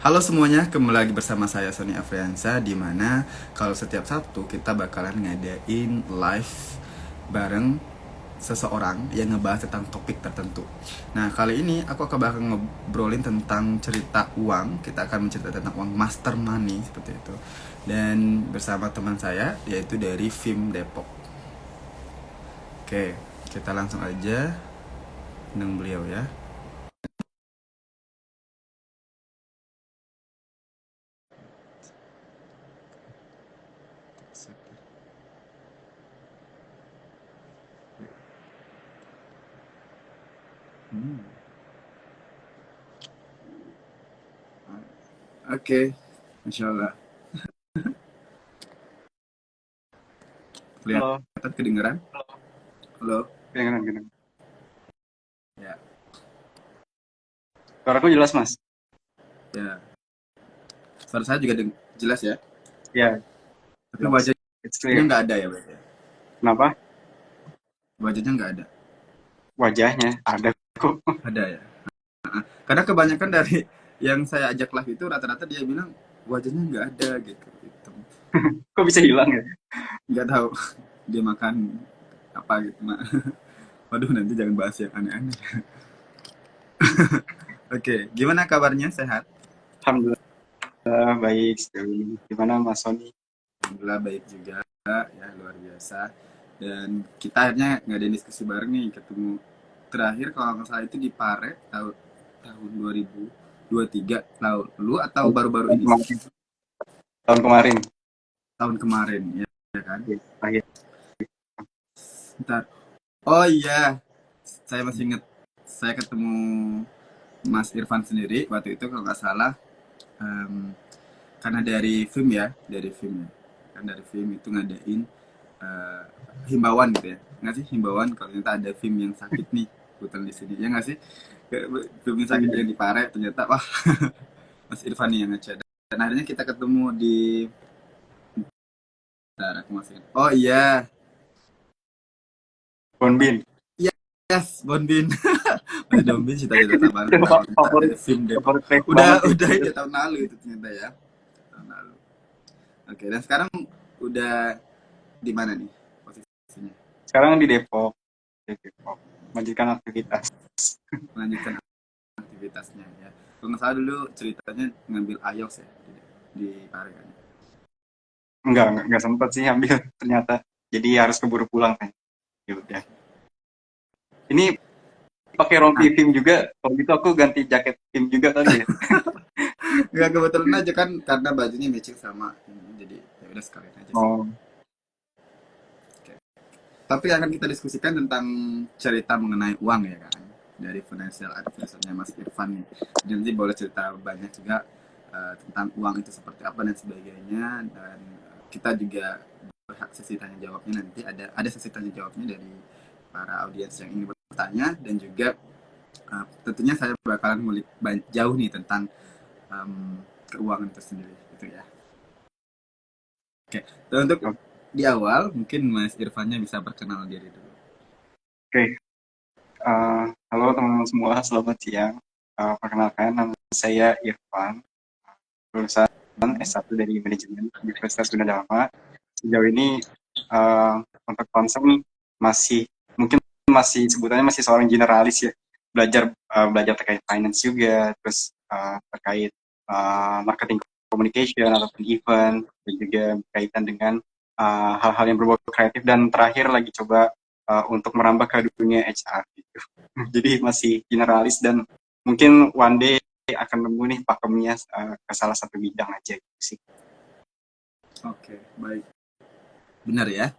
Halo semuanya, kembali lagi bersama saya Sony Afriansa, di mana kalau setiap Sabtu kita bakalan ngadain live bareng seseorang yang ngebahas tentang topik tertentu. Nah, kali ini aku akan bakal ngobrolin tentang cerita uang. Kita akan menceritakan tentang uang, master money seperti itu. Dan bersama teman saya yaitu dari FIM Depok. Oke, kita langsung aja undang beliau ya. Oke, Masya Allah. Halo, Kelihatan, kedengeran? Halo. kedengeran. Ya, Suaraku jelas, Mas? ya. Suara saya juga jelas ya. Ya, Tapi jelas. It's wajahnya clear. nggak ada ya, berarti ya? Kenapa? Wajahnya nggak ada. Wajahnya ada kok. Ada ya. Karena kebanyakan dari yang saya ajak live itu rata-rata dia bilang wajahnya nggak ada gitu. Gitu. Kok bisa hilang ya? Nggak tahu dia makan apa gitu. Mak. Waduh, nanti jangan bahas yang aneh-aneh. Oke, gimana kabarnya? Sehat? Alhamdulillah baik sejauh ini. Gimana Mas Sony? Alhamdulillah baik juga ya, luar biasa. Dan kita akhirnya ngadain diskusi bareng nih, ketemu terakhir kalau nggak salah itu di Pare tahun 2023 lalu atau baru-baru Tahun ini sih? kemarin. Tahun kemarin. Tahun kemarin ya kan? Ya, akhir. Bentar. Oh iya, saya masih inget, saya ketemu Mas Irfan sendiri waktu itu kalau nggak salah, em, karena dari film ya, dari film ya, kan dari film itu ngadain eh, himbauan gitu ya, nggak sih himbauan kalau ternyata ada film yang sakit nih putar di sini ya nggak sih. Film yang sakit yang di Pare ternyata wah Mas Irfan nih yang ngechat, dan akhirnya kita ketemu di, bentar, aku masih ingat. Oh iya, Bonbin. yes, Bonbin. Mas Bonbin cita-cita taman Itu tahun kita favorit, dari film Depok. favorit place banget Udah sih. udah itu tahun lalu itu ternyata ya, tahun lalu. Oke, dan sekarang udah di mana nih posisinya? Sekarang di Depok. Di Depok. Melanjutkan aktivitas. Melanjutkan aktivitasnya ya. Kalau nggak salah dulu ceritanya ngambil IELTS ya di Paregan. Enggak sempat sih ambil ternyata. Jadi harus keburu pulang kan. Ya udah. Ini pakai rompi Nah, tim juga. Kalau gitu aku ganti jaket tim juga kali ya. nggak kebetulan aja kan karena bajunya matching sama ini, jadi ya udah sekalian aja sih. Oh, Oke. Tapi akan kita diskusikan tentang cerita mengenai uang ya kan, dari financial advisor-nya Mas Irfan nih. Jadi nanti boleh cerita banyak juga tentang uang itu seperti apa dan sebagainya, dan kita juga berhak sesi tanya jawabnya, nanti ada sesi tanya jawabnya dari para audiens yang ingin bertanya, dan juga tentunya saya bakalan ngulik jauh nih tentang keuangan itu sendiri gitu ya. Oke, dan untuk oke. di awal mungkin Mas Irfannya bisa perkenalan diri dulu. Halo teman-teman semua, selamat siang. Perkenalkan, nama saya Irfan, lulusan S1 dari Manajemen Universitas Sunda Dharma. Sejauh ini uh, untuk concern masih mungkin masih sebutannya masih seorang generalis ya. Belajar terkait finance juga, terus terkait marketing communication ataupun event, dan juga berkaitan dengan hal-hal yang berbau kreatif, dan terakhir lagi coba untuk merambah ke dunia HR gitu. Jadi masih generalis, dan mungkin one day akan nemu nih pakemnya ke salah satu bidang aja gitu sih. Oke, baik. Benar ya.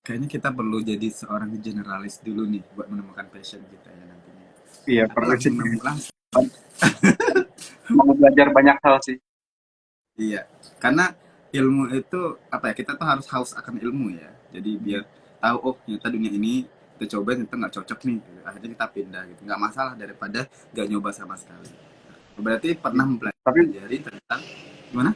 Kayaknya kita perlu jadi seorang generalis dulu nih buat menemukan passion kita ya nantinya. Iya, Apa perlu sih. langsung nemu langsung? Mau belajar banyak hal sih. Iya, karena ilmu itu apa ya? Kita tuh harus haus akan ilmu ya. Jadi biar tahu oh ternyata dunia ini kita coba ternyata nggak cocok nih. Gitu. Akhirnya kita pindah gitu. Nggak masalah daripada nggak nyoba sama sekali. Berarti pernah Tapi mempelajari tentang gimana?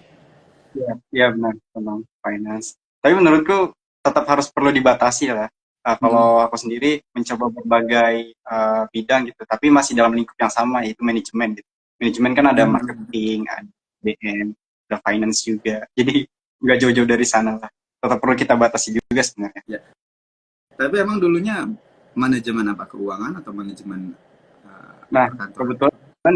ya, ya benar tentang finance. Tapi menurutku tetap harus perlu dibatasi lah. Kalau aku sendiri mencoba berbagai bidang gitu, tapi masih dalam lingkup yang sama, yaitu manajemen gitu. Manajemen kan ada marketing, ada BM, ada finance juga. Jadi nggak jauh-jauh dari sana lah. Tetap perlu kita batasi juga sebenarnya. Ya. Tapi emang dulunya manajemen apa? Keuangan atau manajemen Nah, perkantoran? kebetulan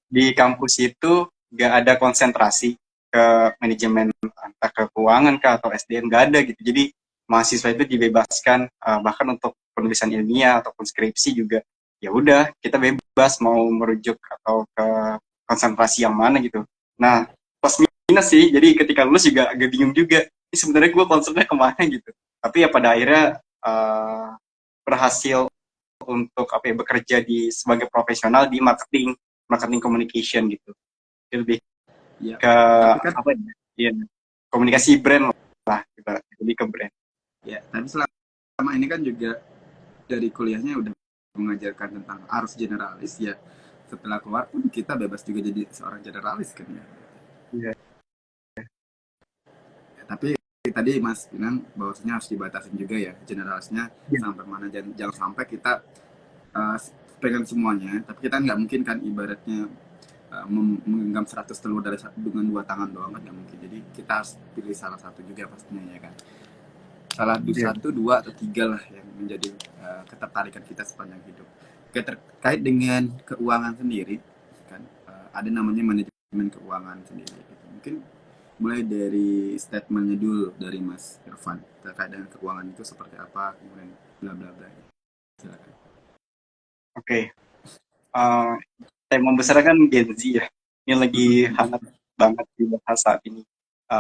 di kampus itu nggak ada konsentrasi ke manajemen, entah ke keuangan kah atau SDM, nggak ada gitu. Jadi mahasiswa itu dibebaskan, bahkan untuk penulisan ilmiah ataupun skripsi juga ya udah kita bebas mau merujuk atau ke konsentrasi yang mana gitu. Nah, plus minus sih, jadi ketika lulus juga agak bingung juga, ini sebenarnya gue concernnya kemana gitu. Tapi ya pada akhirnya berhasil untuk apa ya, bekerja di sebagai profesional di marketing marketing communication gitu. Jadi lebih Ya. ke Tapi kan apa ya, komunikasi brand lah, ibaratnya lebih ke brand. ya, tapi selama ini kan juga dari kuliahnya udah mengajarkan tentang arus generalis ya. Setelah keluar pun kita bebas juga jadi seorang generalis kan ya. Iya. Ya, tapi tadi Mas bilang bahwasanya harus dibatasin juga ya generalisnya Iya. sampai mana, jangan sampai kita uh, pengen semuanya, tapi kita nggak mungkin kan ibaratnya menggenggam 100 telur dengan dua tangan doang kan nggak mungkin. Jadi kita harus pilih salah satu juga pastinya ya kan. Salah Iya. satu, dua atau tiga lah yang menjadi ketertarikan kita sepanjang hidup. Terkait dengan keuangan sendiri kan ada namanya manajemen keuangan sendiri. Gitu. Mungkin mulai dari statementnya dulu dari Mas Irfan terkait dengan keuangan itu seperti apa, kemudian bla bla bla. Silakan. Oke. Uh, Tema besar kan Gen Z ya. Ini lagi hangat banget dibahas saat ini.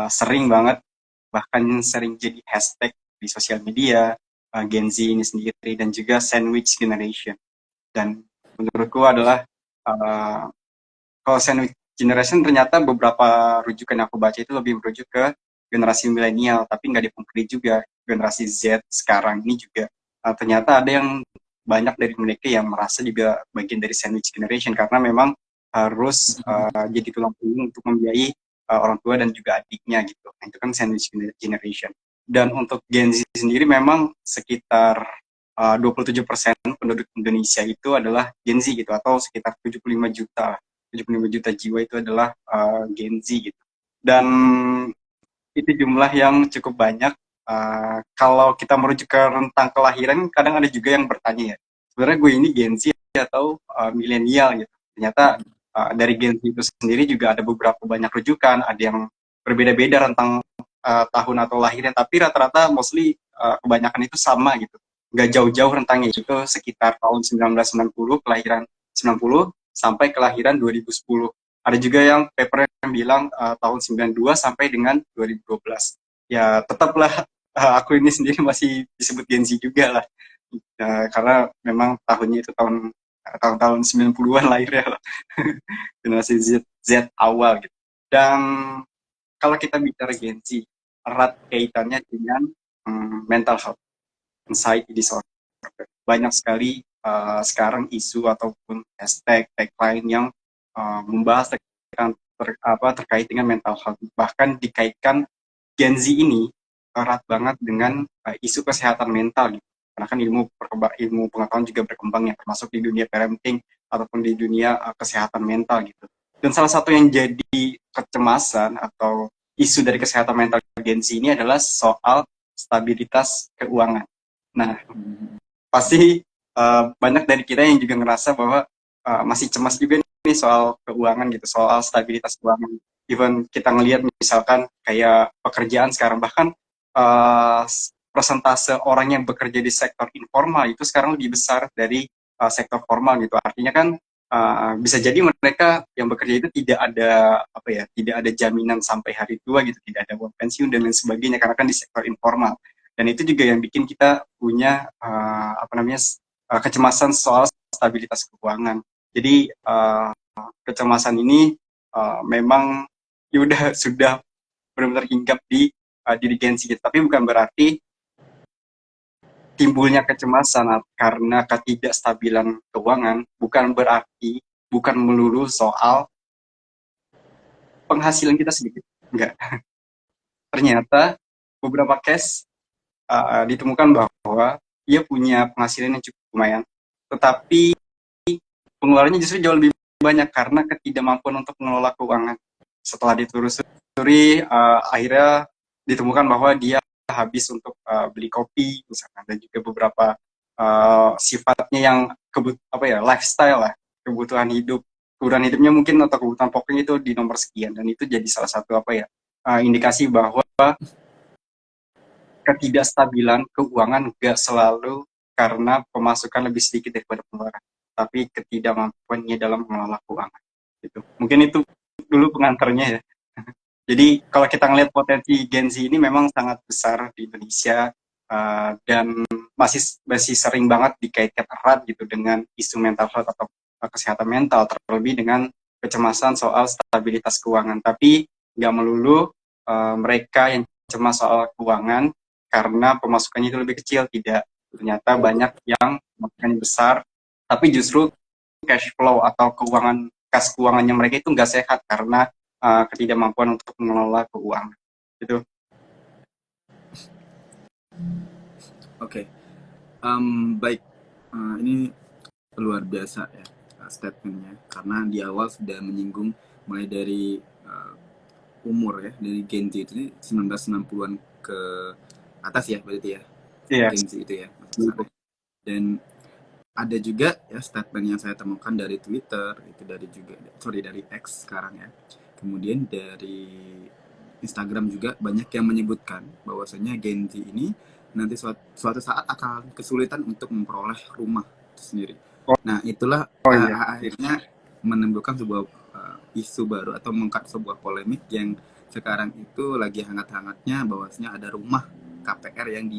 Sering banget, bahkan sering jadi hashtag di sosial media, Gen Z ini sendiri, dan juga sandwich generation. Dan menurutku adalah kalau sandwich generation ternyata beberapa rujukan yang aku baca itu lebih merujuk ke generasi milenial, tapi nggak dipungkiri juga generasi Z sekarang ini juga ternyata ada yang banyak dari mereka yang merasa juga bagian dari sandwich generation karena memang harus jadi tulang punggung untuk membiayai orang tua dan juga adiknya gitu. Nah, itu kan sandwich generation. Dan untuk Gen Z sendiri memang sekitar 27% penduduk Indonesia itu adalah Gen Z gitu, atau sekitar 75 juta 75 juta jiwa itu adalah Gen Z gitu. Dan itu jumlah yang cukup banyak. Kalau kita merujuk ke rentang kelahiran, kadang ada juga yang bertanya ya, sebenarnya gue ini Gen Z atau milenial gitu. Ternyata dari Gen Z itu sendiri juga ada beberapa banyak rujukan, ada yang berbeda-beda tentang tahun atau lahirnya, tapi rata-rata mostly kebanyakan itu sama gitu. Nggak jauh-jauh rentangnya, itu sekitar tahun 1990, kelahiran 90, sampai kelahiran 2010. Ada juga yang paper yang bilang tahun 92 sampai dengan 2012. Ya tetaplah aku ini sendiri masih disebut Gen Z juga lah. Karena memang tahunnya itu tahun-tahun 90-an lahirnya lah. Generasi Z awal gitu. Dan kalau kita bicara Gen Z, erat kaitannya dengan mental health, anxiety disorder. Banyak sekali sekarang isu ataupun hashtag tagline yang membahas terkait dengan mental health, bahkan dikaitkan Gen Z ini erat banget dengan isu kesehatan mental gitu. Karena kan ilmu pengetahuan juga berkembang ya, termasuk di dunia parenting ataupun di dunia kesehatan mental gitu. Dan salah satu yang jadi kecemasan atau isu dari kesehatan mental Gen Z ini adalah soal stabilitas keuangan. Nah, pasti banyak dari kita yang juga ngerasa bahwa masih cemas juga nih soal keuangan gitu, soal stabilitas keuangan. Even kita ngelihat misalkan kayak pekerjaan sekarang, bahkan uh, persentase orang yang bekerja di sektor informal itu sekarang lebih besar dari sektor formal gitu. Artinya kan bisa jadi mereka yang bekerja itu tidak ada apa ya, tidak ada jaminan sampai hari tua gitu, tidak ada uang pensiun dan lain sebagainya karena kan di sektor informal. Dan itu juga yang bikin kita punya kecemasan soal stabilitas keuangan. Jadi kecemasan ini memang sudah benar-benar hinggap di dirigensi kita. Tapi bukan berarti timbulnya kecemasan karena ketidakstabilan keuangan bukan melulu soal penghasilan kita sedikit. Enggak. Ternyata beberapa case ditemukan bahwa dia punya penghasilan yang cukup lumayan, tetapi pengeluarannya justru jauh lebih banyak karena ketidakmampuan untuk mengelola keuangan. Setelah ditelusuri, akhirnya ditemukan bahwa dia habis untuk beli kopi misalkan, dan juga beberapa sifatnya yang lifestyle lah, kebutuhan hidup. Kebutuhan hidupnya mungkin atau kebutuhan pokoknya itu di nomor sekian, dan itu jadi salah satu indikasi bahwa ketidakstabilan keuangan nggak selalu karena pemasukan lebih sedikit daripada pengeluaran, tapi ketidakmampuannya dalam mengelola keuangan. Gitu. Mungkin itu dulu pengantarnya ya. Jadi kalau kita ngelihat potensi Gen Z ini memang sangat besar di Indonesia, dan masih sering banget dikaitkan erat gitu dengan isu mental health atau kesehatan mental, terlebih dengan kecemasan soal stabilitas keuangan. Tapi nggak melulu mereka yang cemas soal keuangan karena pemasukannya itu lebih kecil, tidak. Ternyata banyak yang pemasukannya besar, tapi justru cash flow atau kas keuangannya mereka itu nggak sehat karena ketidakmampuan untuk mengelola keuangan. Gitu. Oke. Baik. Ini luar biasa ya statementnya, karena di awal sudah menyinggung mulai dari umur ya, dari Gen Z itu 1990-an ke atas ya berarti ya. Iya. Gen Z itu ya. Dan ada juga ya statement yang saya temukan dari Twitter, itu dari X sekarang ya. Kemudian dari Instagram juga banyak yang menyebutkan bahwasanya Gen Z ini nanti suatu saat akan kesulitan untuk memperoleh rumah itu sendiri. Nah, itulah Iya. akhirnya menimbulkan sebuah isu baru atau mengangkat sebuah polemik yang sekarang itu lagi hangat-hangatnya, bahwasanya ada rumah KPR yang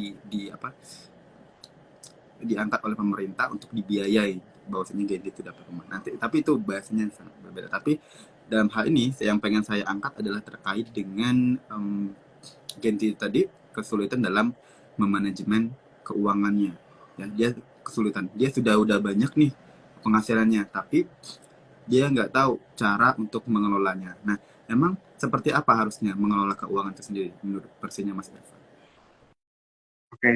diangkat oleh pemerintah untuk dibiayai, bahwasanya Gen Z itu dapat rumah. Nanti, tapi itu bahasanya sangat berbeda. Tapi dalam hal ini yang pengen saya angkat adalah terkait dengan Gen Z tadi kesulitan dalam memanajemen keuangannya. Ya, dia kesulitan. Dia udah banyak nih penghasilannya, tapi dia nggak tahu cara untuk mengelolanya. Nah, emang seperti apa harusnya mengelola keuangan itu sendiri menurut versinya Mas Irfan? Oke.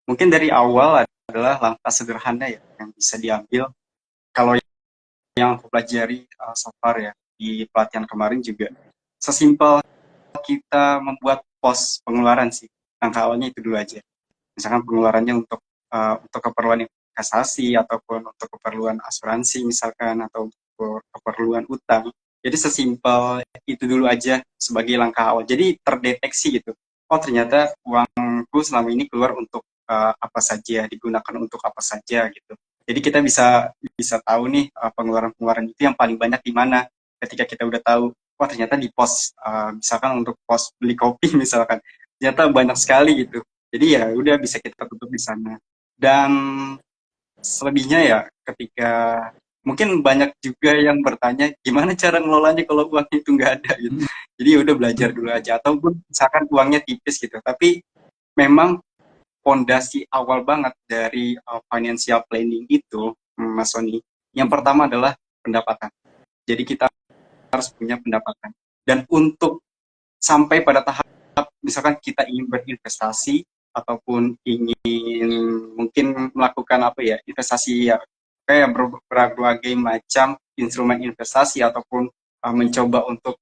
Mungkin dari awal adalah langkah sederhana ya yang bisa diambil. Kalau yang aku pelajari so far ya di pelatihan kemarin juga, sesimpel kita membuat pos pengeluaran sih. Langkah awalnya itu dulu aja. Misalkan pengeluarannya untuk keperluan investasi ataupun untuk keperluan asuransi misalkan, atau untuk keperluan utang. Jadi sesimpel itu dulu aja sebagai langkah awal. Jadi terdeteksi gitu. Oh, ternyata uangku selama ini keluar untuk apa saja, digunakan untuk apa saja gitu. Jadi kita bisa tahu nih pengeluaran-pengeluaran itu yang paling banyak di mana. Ketika kita udah tahu, wah ternyata di pos misalkan untuk pos beli kopi misalkan, ternyata banyak sekali gitu. Jadi ya udah bisa kita tutup di sana. Dan selebihnya ya ketika mungkin banyak juga yang bertanya gimana cara ngelolanya kalau uang itu nggak ada gitu. Jadi ya udah belajar dulu aja, ataupun misalkan uangnya tipis gitu. Tapi memang fondasi awal banget dari financial planning itu, Mas Sony, yang pertama adalah pendapatan. Jadi kita harus punya pendapatan. Dan untuk sampai pada tahap misalkan kita ingin berinvestasi ataupun ingin mungkin melakukan investasi ya kayak berbagai macam instrumen investasi, ataupun mencoba untuk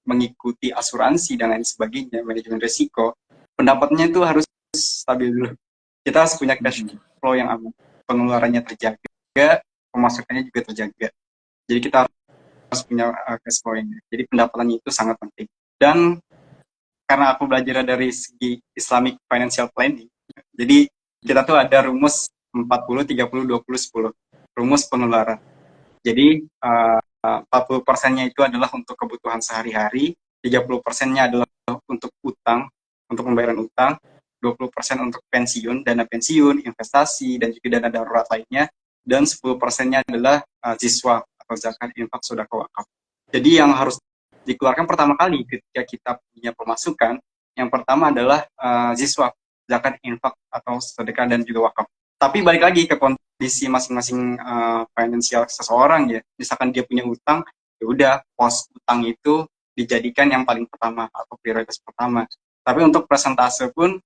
mengikuti asuransi dan lain sebagainya, manajemen risiko, pendapatnya itu harus stabil dulu. Kita harus punya cash flow yang aman, pengeluarannya terjaga, pemasukannya juga terjaga. Jadi kita harus punya cash flow yang, jadi pendapatannya itu sangat penting. Dan karena aku belajar dari segi Islamic Financial Planning, jadi kita tuh ada rumus 40-30-20-10, rumus pengeluaran. Jadi 40%-nya itu adalah untuk kebutuhan sehari-hari, 30%-nya adalah untuk utang, untuk pembayaran utang, 20% untuk pensiun, dana pensiun, investasi, dan juga dana darurat lainnya, dan 10%-nya adalah ziswa atau zakat, infak, sedekah, wakaf. Jadi yang harus dikeluarkan pertama kali ketika kita punya pemasukan, yang pertama adalah ziswa, zakat, infak, atau sedekah, dan juga wakaf. Tapi balik lagi ke kondisi masing-masing finansial seseorang ya. Misalkan dia punya utang, ya udah pos utang itu dijadikan yang paling pertama atau prioritas pertama. Tapi untuk persentase pun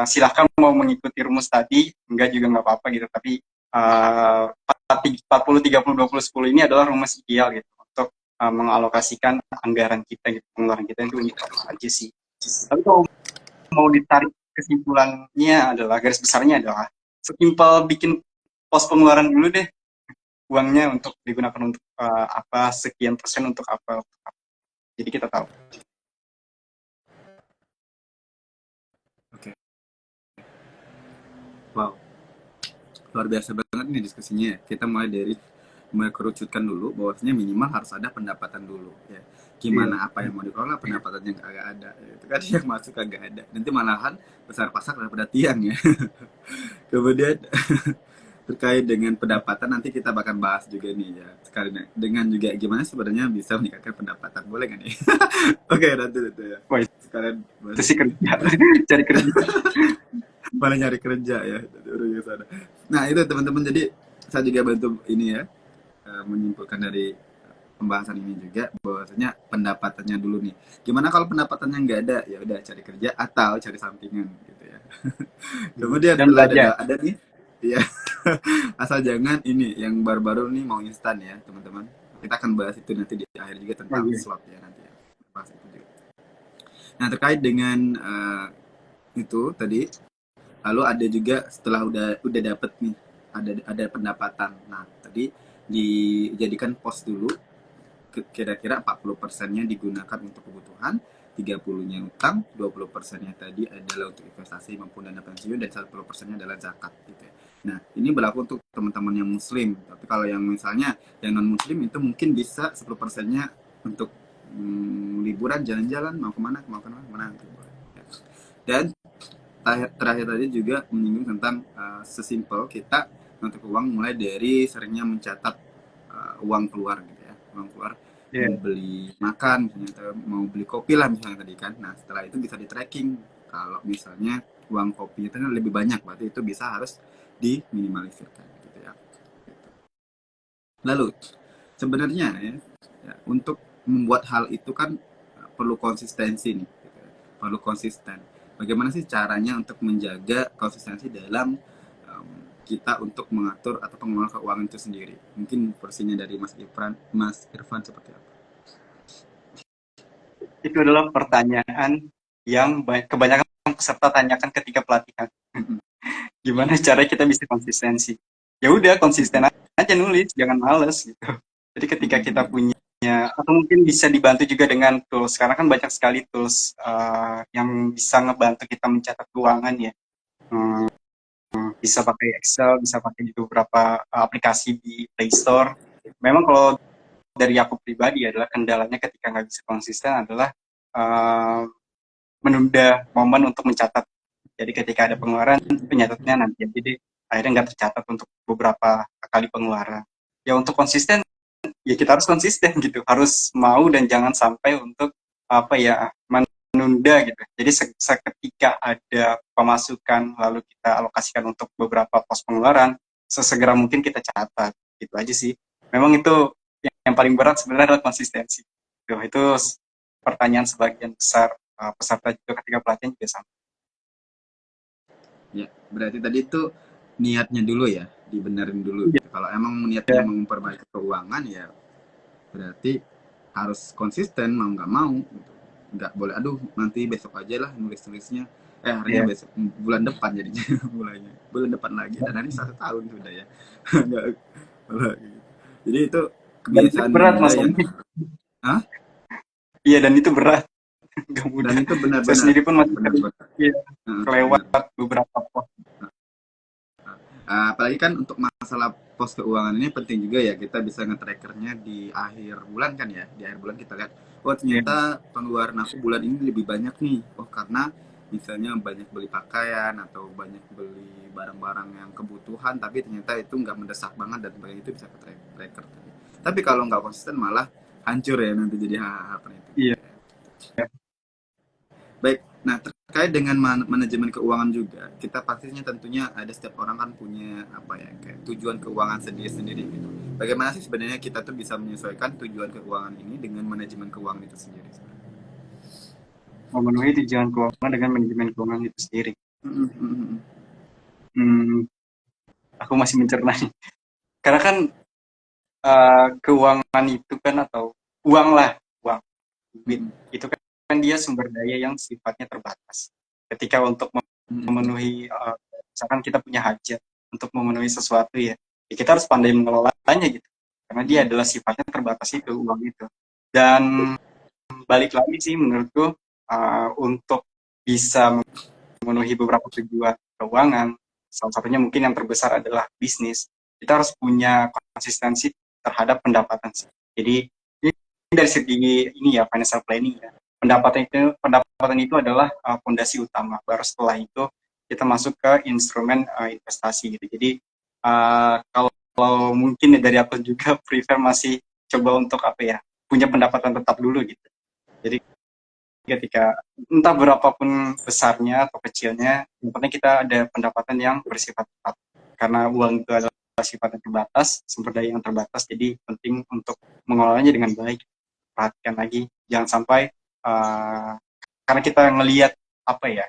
silahkan mau mengikuti rumus tadi, enggak juga nggak apa-apa gitu. Tapi 40, 30, 20, 10 ini adalah rumus ideal gitu untuk mengalokasikan anggaran kita gitu, pengeluaran kita itu aja sih. Tapi kalau mau ditarik kesimpulannya adalah garis besarnya adalah sesimpel bikin pos pengeluaran dulu deh, uangnya untuk digunakan untuk apa, sekian persen untuk apa. Jadi kita tahu. Oke. Wow, luar biasa banget nih diskusinya ya. Kita mulai kerucutkan dulu bahwasanya minimal harus ada pendapatan dulu ya. Iya. Gimana apa yang mau dikelola pendapatannya agak ada ya. Itu kan yang masuk agak ada. Nanti malahan besar pasak daripada tiang ya. Kemudian terkait dengan pendapatan nanti kita bakal bahas juga nih ya. Sekali dengan juga gimana sebenarnya bisa meningkatkan pendapatan. Boleh nggak nih? Oke, nanti itu ya. Wah, Sekalian itu sih kerja. Cari kerja. malah nyari kerja ya. Nah, itu teman-teman, jadi saya juga bantu ini ya, menyimpulkan dari pembahasan ini juga bahwasanya pendapatannya dulu nih. Gimana kalau pendapatannya nggak ada? Ya udah cari kerja atau cari sampingan gitu ya. Kemudian Dan setelah belajar. ada nih, ya asal jangan ini yang baru-baru nih mau instan ya teman-teman. Kita akan bahas itu nanti di akhir juga Oh, tentang iya. slot ya nanti ya. Bahas itu juga. Nah, terkait dengan itu tadi, lalu ada juga setelah udah dapet nih, ada pendapatan. Nah, tadi dijadikan pos dulu, kira-kira 40%-nya digunakan untuk kebutuhan, 30-nya utang, 20%-nya tadi adalah untuk investasi maupun dana pensiun, dan 10%-nya adalah zakat gitu ya. Nah, ini berlaku untuk teman-teman yang muslim. Tapi kalau yang misalnya yang non muslim itu mungkin bisa 10%-nya untuk liburan, jalan-jalan, mau kemana, mana gitu. Dan terakhir tadi juga menyinggung tentang sesimpel kita untuk uang mulai dari seringnya mencatat uang keluar gitu ya, uang keluar Iya. mau beli makan misalnya, atau mau beli kopi lah misalnya tadi kan. Nah, setelah itu bisa di tracking. Kalau misalnya uang kopi itu lebih banyak, berarti itu bisa harus diminimalisirkan gitu ya. Lalu sebenarnya ya, untuk membuat hal itu kan perlu konsistensi nih gitu ya. Perlu konsisten. Bagaimana sih caranya untuk menjaga konsistensi dalam kita untuk mengatur atau pengelolaan keuangan itu sendiri? Mungkin versinya dari Mas Irfan seperti apa? Itu adalah pertanyaan yang kebanyakan peserta tanyakan ketika pelatihan. Gimana caranya kita bisa konsistensi? Ya udah, konsisten aja nulis, jangan males gitu. Jadi ketika kita punya, atau mungkin bisa dibantu juga dengan tools, karena kan banyak sekali tools yang bisa ngebantu kita mencatat keuangan ya. Bisa pakai Excel, bisa pakai juga beberapa aplikasi di Play Store. Memang kalau dari aku pribadi adalah kendalanya ketika nggak bisa konsisten adalah uh, menunda momen untuk mencatat. Jadi ketika ada pengeluaran, penyatatnya nanti. Jadi akhirnya nggak tercatat untuk beberapa kali pengeluaran. Ya untuk konsisten, ya kita harus konsisten gitu. Harus mau dan jangan sampai untuk apa ya, menunda gitu. Jadi seketika ada pemasukan lalu kita alokasikan untuk beberapa pos pengeluaran, sesegera mungkin kita catat. Gitu aja sih. Memang itu yang paling berat sebenarnya adalah konsistensi. Itu pertanyaan sebagian besar peserta juga ketika pelatihan juga sama. Ya, berarti tadi itu niatnya dulu ya, dibenerin dulu Iya. gitu. Kalau emang niatnya mau memperbaiki keuangan ya berarti harus konsisten mau nggak mau gitu. Nggak boleh aduh nanti besok aja lah nulis-nulisnya, akhirnya Iya. besok bulan depan jadinya mulainya bulan depan lagi dan ini 1 tahun sudah ya. Nggak malah gitu. Jadi itu Dan itu kebiasaan berat menunda Mas yang Omi. ah Iya, dan itu berat. Gak dan mudah. itu Saya benar-benar sendiri pun masih benar-benar ya, kelewat benar. beberapa pos. Apalagi kan untuk masalah pos keuangan ini penting juga ya kita bisa nge-trackernya di akhir bulan kan ya. Di akhir bulan kita lihat, oh Ya, ternyata pengeluaran aku bulan ini lebih banyak nih. Oh karena misalnya banyak beli pakaian atau banyak beli barang-barang yang kebutuhan tapi ternyata itu nggak mendesak banget dan sebagainya, itu bisa ke tracker. Tapi kalau nggak konsisten malah hancur ya nanti jadi hal-hal itu. iya. Baik, nah terkait dengan manajemen keuangan juga, kita pastinya tentunya ada setiap orang kan punya apa ya kayak tujuan keuangan sendiri-sendiri gitu. Bagaimana sih sebenarnya kita tuh bisa menyesuaikan tujuan keuangan ini dengan manajemen keuangan itu sendiri? memenuhi tujuan keuangan dengan manajemen keuangan itu sendiri. Mm, mm, mm, mm. Hmm, aku masih mencerna. Karena kan keuangan itu kan atau uang lah, uang, duit Mm, itu kan dia sumber daya yang sifatnya terbatas. Ketika untuk betul. memenuhi, misalkan kita punya hajat untuk memenuhi sesuatu ya, ya kita harus pandai mengelolanya gitu. Karena dia Mm, adalah sifatnya terbatas itu, uang itu. Dan balik lagi sih menurutku, untuk bisa memenuhi beberapa tujuan keuangan, salah satunya mungkin yang terbesar adalah bisnis. Kita harus punya konsistensi terhadap pendapatan sih. Jadi ini dari segi ini ya financial planning ya. Pendapatan itu adalah fondasi utama. Baru setelah itu kita masuk ke instrumen investasi gitu. Jadi kalau mungkin dari aku juga prefer masih coba untuk apa ya, punya pendapatan tetap dulu gitu. Jadi ketika entah berapapun besarnya atau kecilnya, yang penting kita ada pendapatan yang bersifat tetap. Karena uang itu adalah sifatnya terbatas, sumber daya yang terbatas, jadi penting untuk mengelolanya dengan baik. Perhatikan lagi, jangan sampai karena kita ngelihat apa ya,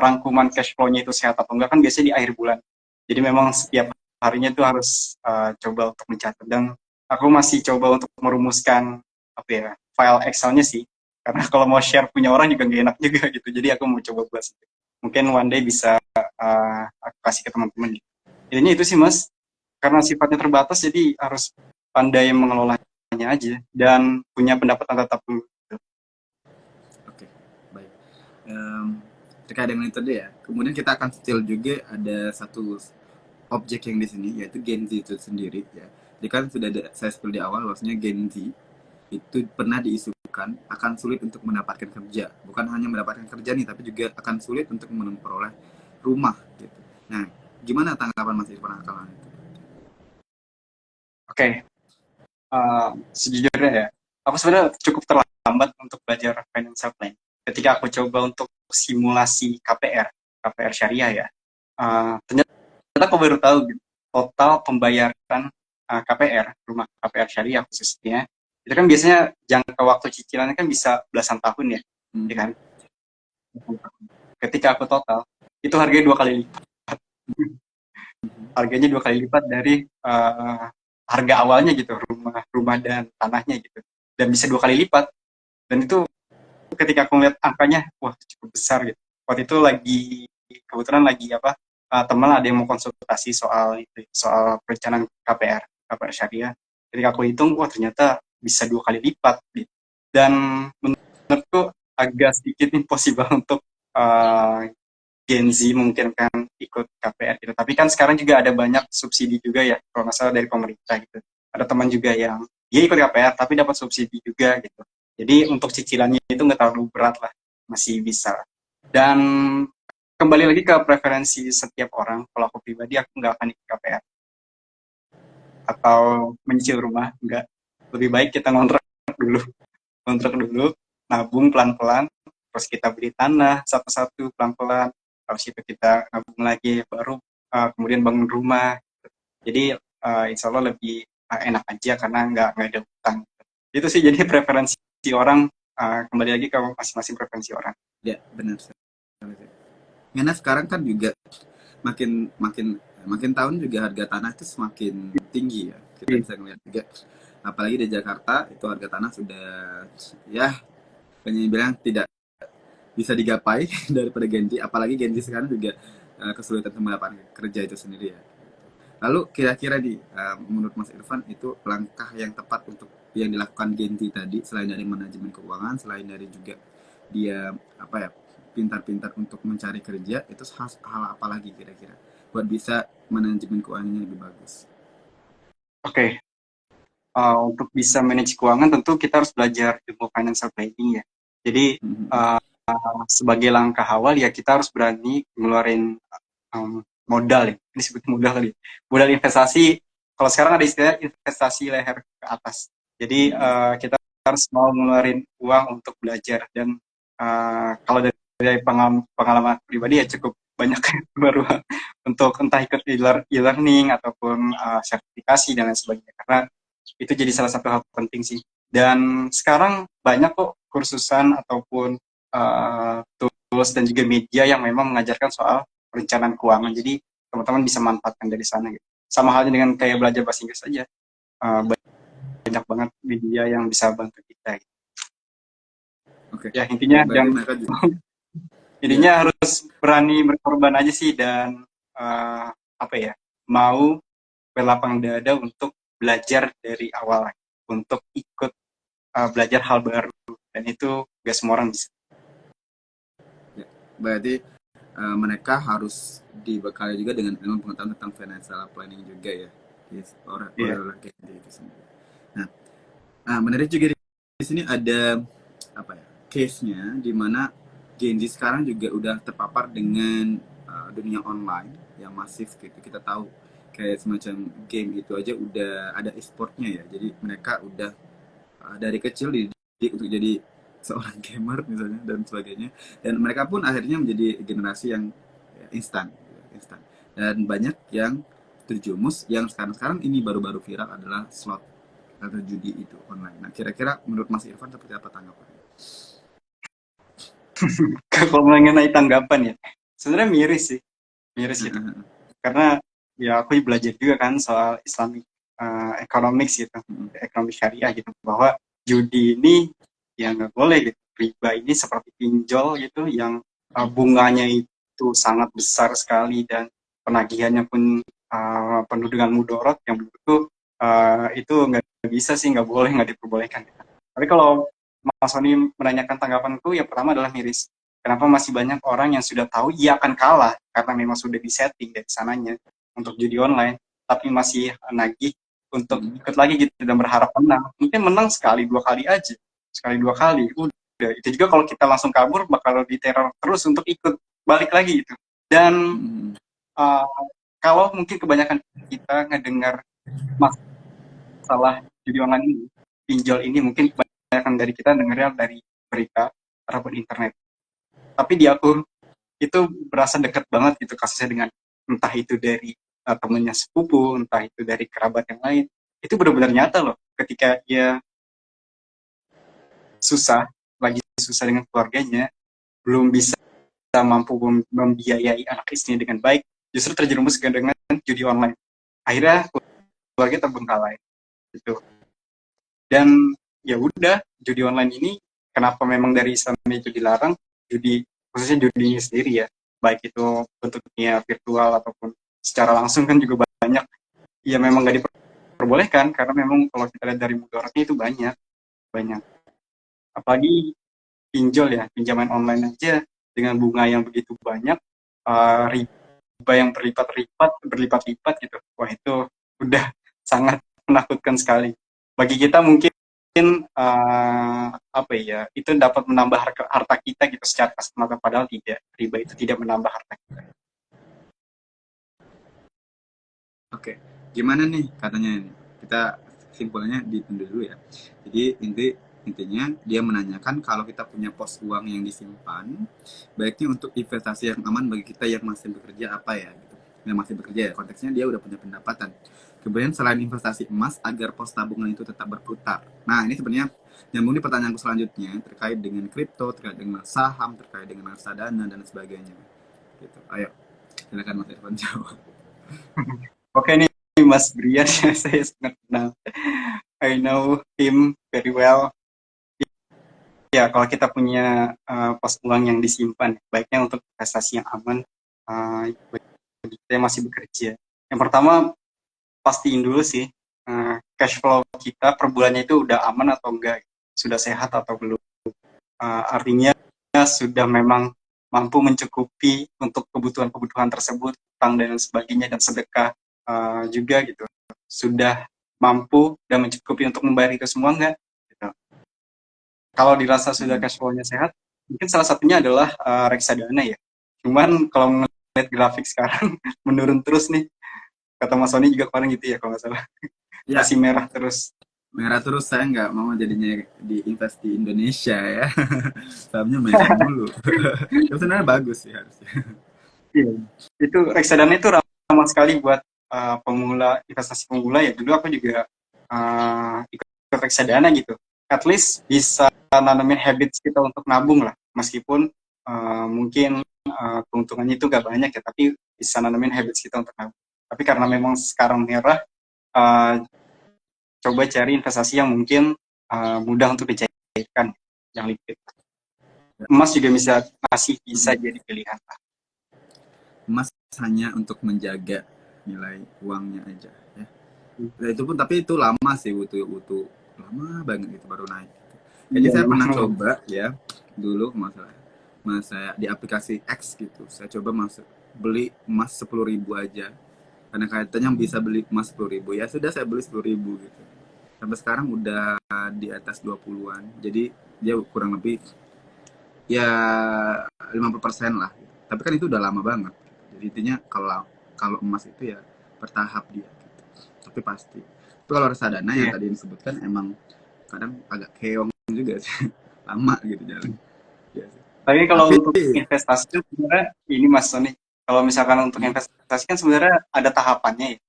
rangkuman cash flow-nya itu sehat atau enggak kan biasanya di akhir bulan. Jadi memang setiap harinya itu harus coba untuk mencatat, dan aku masih coba untuk merumuskan apa ya, file Excel-nya sih. Karena kalau mau share punya orang juga gak enak juga gitu. Jadi aku mau coba buat itu. Mungkin one day bisa aku kasih ke teman-teman. Intinya itu sih Mas. Karena sifatnya terbatas jadi harus pandai mengelolanya aja dan punya pendapatan tetap dulu. Oke, baik. Em, Terkait dengan itu deh ya. Kemudian kita akan still juga ada satu objek yang di sini yaitu Gen Z itu sendiri ya. Jadi kan sudah ada, saya spill di awal bahwasanya Gen Z itu pernah diisukan akan sulit untuk mendapatkan kerja. Bukan hanya mendapatkan kerja nih, tapi juga akan sulit untuk memperoleh rumah gitu. Nah, gimana tanggapan Mas Irfan akan itu? Oke, sejujurnya ya, aku sebenarnya cukup terlambat untuk belajar financial plan. Ketika aku coba untuk simulasi KPR syariah ya, ternyata aku baru tahu gitu, total pembayaran KPR, rumah KPR syariah khususnya, itu kan biasanya jangka waktu cicilannya kan bisa belasan tahun ya, ya Hmm. kan? Ketika aku total, itu harganya 2 kali lipat. Harganya 2 kali lipat dari harga awalnya gitu, rumah dan tanahnya gitu. Dan bisa 2 kali lipat. Dan itu ketika aku ngeliat angkanya, wah cukup besar gitu. Waktu itu lagi kebetulan lagi apa, teman ada yang mau konsultasi soal itu, soal perencanaan KPR syariah. Ketika aku hitung, wah ternyata bisa 2 kali lipat gitu. Dan menurutku agak sedikit impossible untuk uh, Gen Z mungkin kan ikut KPR gitu. Tapi kan sekarang juga ada banyak subsidi juga ya, kalau nggak salah dari pemerintah gitu. Ada teman juga yang dia ikut KPR tapi dapat subsidi juga gitu. Jadi untuk cicilannya itu nggak terlalu berat lah, masih bisa. Dan kembali lagi ke preferensi setiap orang. Kalau aku pribadi aku nggak akan ikut KPR atau menyicil rumah, nggak. Lebih baik kita dulu, kontrak dulu, nabung pelan-pelan, terus kita beli tanah satu-satu pelan-pelan, habis itu kita nabung lagi, baru kemudian bangun rumah. Jadi insya Allah lebih enak aja karena nggak ada utang. Itu sih jadi preferensi orang, kembali lagi ke masing-masing preferensi orang. Ya, benar sekali. Karena sekarang kan juga makin makin makin tahun juga harga tanah itu semakin tinggi ya. Kita bisa ngeliat juga apalagi di Jakarta itu harga tanah sudah ya banyak yang bilang tidak bisa digapai daripada Gen Z, apalagi Gen Z sekarang juga kesulitan untuk mendapatkan kerja itu sendiri ya. Lalu kira-kira di menurut Mas Irfan itu langkah yang tepat untuk yang dilakukan Gen Z tadi selain dari manajemen keuangan, selain dari juga dia apa ya pintar-pintar untuk mencari kerja itu hal apa lagi kira-kira buat bisa manajemen keuangannya lebih bagus? Oke, untuk bisa manage keuangan tentu kita harus belajar ilmu financial planning ya. Jadi Mhm. sebagai langkah awal ya kita harus berani ngeluarin modal ya, ini disebut modal kali. Modal investasi, kalau sekarang ada istilah investasi leher ke atas. Jadi kita harus mau ngeluarin uang untuk belajar, dan kalau dari pengalaman pribadi ya cukup banyak baru untuk entah ikut e-learning ataupun sertifikasi dan lain sebagainya, karena itu jadi salah satu hal penting sih. Dan sekarang banyak kok kursusan ataupun tools dan juga media yang memang mengajarkan soal perencanaan keuangan. Jadi teman-teman bisa manfaatkan dari sana gitu. Sama halnya dengan kayak belajar bahasa Inggris saja. Banyak banget media yang bisa bantu kita gitu. Oke. Ya intinya Berarti mereka juga ya. harus berani berkorban aja sih, dan apa ya, mau berlapang dada untuk belajar dari awal, untuk ikut belajar hal baru, dan itu gak semua orang bisa. Ya. Berarti mereka harus dibekali juga dengan ilmu pengetahuan tentang financial planning juga ya. Yes, Iya. oleh Gen Z itu sendiri. Nah, menarik juga di sini ada apa ya? Case-nya di mana Gen Z sekarang juga udah terpapar dengan dunia online yang masif gitu. Kita tahu kayak semacam game itu aja udah ada e-sportnya ya. Jadi mereka udah dari kecil dididik untuk jadi seorang gamer misalnya dan sebagainya, dan mereka pun akhirnya menjadi generasi yang ya, instan, dan banyak yang terjumus yang sekarang ini baru-baru viral adalah slot atau judi itu online. Nah, kira-kira menurut Mas Irfan seperti apa tanggapannya? Kalau mengenai tanggapan ya, sebenarnya miris gitu. Karena ya aku belajar juga kan soal Islamic economics gitu, ekonomi syariah gitu, bahwa judi ini ya nggak boleh gitu. Riba ini seperti pinjol gitu, yang bunganya itu sangat besar sekali, dan penagihannya pun penuh dengan mudorot, yang menurutku itu nggak bisa sih, nggak boleh, nggak diperbolehkan. Tapi kalau Mas Sony menanyakan tanggapanku, yang pertama adalah miris. Kenapa masih banyak orang yang sudah tahu ia akan kalah karena memang sudah disetting dari sananya untuk judi online, tapi masih nagih untuk ikut lagi gitu dan berharap menang. Mungkin menang sekali dua kali aja, sekali dua kali. Udah itu juga kalau kita langsung kabur bakal diteror terus untuk ikut balik lagi gitu. Dan uh, kalau mungkin kebanyakan kita ngedengar masalah judi online ini, pinjol ini, mungkin kebanyakan dari kita dengarnya dari berita ataupun internet. Tapi di aku itu berasa dekat banget gitu kasusnya, dengan entah itu dari temennya sepupu, entah itu dari kerabat yang lain. Itu benar-benar nyata loh, ketika dia susah, lagi susah dengan keluarganya, belum bisa mampu membiayai anak istrinya dengan baik, justru terjerumus dengan judi online. Akhirnya keluarga terbengkalai gitu. Dan ya udah, judi online ini kenapa memang dari Islam itu dilarang, judi khususnya judi sendiri ya, baik itu bentuknya virtual ataupun secara langsung kan juga banyak. Ya memang nggak diperbolehkan, karena memang kalau kita lihat dari mudaratnya itu banyak banyak. Apalagi pinjol ya, pinjaman online aja dengan bunga yang begitu banyak, riba yang berlipat-lipat gitu. Wah, itu udah sangat menakutkan sekali. Bagi kita mungkin apa ya, itu dapat menambah harta kita gitu secara kasat mata, padahal tidak. Riba itu tidak menambah harta kita. Oke, gimana nih katanya ini? Kita simpulnya ditunda dulu ya. Jadi intinya dia menanyakan kalau kita punya pos uang yang disimpan, baiknya untuk investasi yang aman bagi kita yang masih bekerja apa ya gitu. Yang masih bekerja ya, konteksnya dia udah punya pendapatan. Kemudian selain investasi emas agar pos tabungan itu tetap berputar. Nah, ini sebenarnya nyambung di pertanyaanku selanjutnya terkait dengan kripto, terkait dengan saham, terkait dengan reksadana dan sebagainya. Gitu. Ayo, silakan Mas Irfan jawab. Oke nih Mas Brian, saya sangat kenal. I know him very well. Ya, kalau kita punya pos uang yang disimpan, baiknya untuk investasi yang aman, bagi kita yang masih bekerja. Yang pertama, pastiin dulu sih, cash flow kita per bulannya itu udah aman atau enggak, sudah sehat atau belum. Artinya sudah memang mampu mencukupi untuk kebutuhan-kebutuhan tersebut, utang dan sebagainya, dan sedekah juga gitu. Sudah mampu dan mencukupi untuk membayar itu semua enggak? Gitu. Kalau dirasa sudah cash flow-nya sehat, mungkin salah satunya adalah reksadana ya. Cuman kalau melihat grafik sekarang menurun terus nih. Kata Mas Sony juga kemarin gitu ya kalau nggak salah. Ya, Masih merah terus. merah terus, saya nggak mau jadinya diinvest di Indonesia ya. Sahamnya merah mulu. Tapi sebenarnya bagus sih harusnya. Iya. Itu reksadana itu ramah sekali buat pemula, investasi pemula ya. Dulu aku juga ikut reksadana gitu. at least bisa nanamin habits kita untuk nabung lah, meskipun mungkin keuntungannya itu gak banyak ya, tapi bisa nanamin habits kita untuk nabung. Tapi karena memang sekarang merah, uh, coba cari investasi yang mungkin mudah untuk dicairkan, yang liquid. Emas juga masih bisa jadi pilihan. Emas hanya untuk menjaga nilai uangnya aja ya. Nah, itu pun tapi itu lama sih, butuh lama banget itu baru naik. Kayaknya saya pernah coba ya dulu masa di aplikasi X gitu. Saya coba masuk beli emas 10.000 aja. Karena katanya bisa beli emas 10.000, ya sudah saya beli 10.000 gitu. Sampai sekarang udah di atas 20-an. Jadi dia kurang lebih ya 50% lah. Tapi kan itu udah lama banget. Jadi intinya kalau emas itu ya bertahap dia gitu. Tapi pasti. Tapi kalau reksadana yang tadi disebutkan emang kadang agak keong juga sih. Lama gitu jalan. Ya, Tapi kalau tapi untuk investasi itu sebenarnya ini Mas Sony, kalau misalkan untuk investasi kan sebenarnya ada tahapannya ya.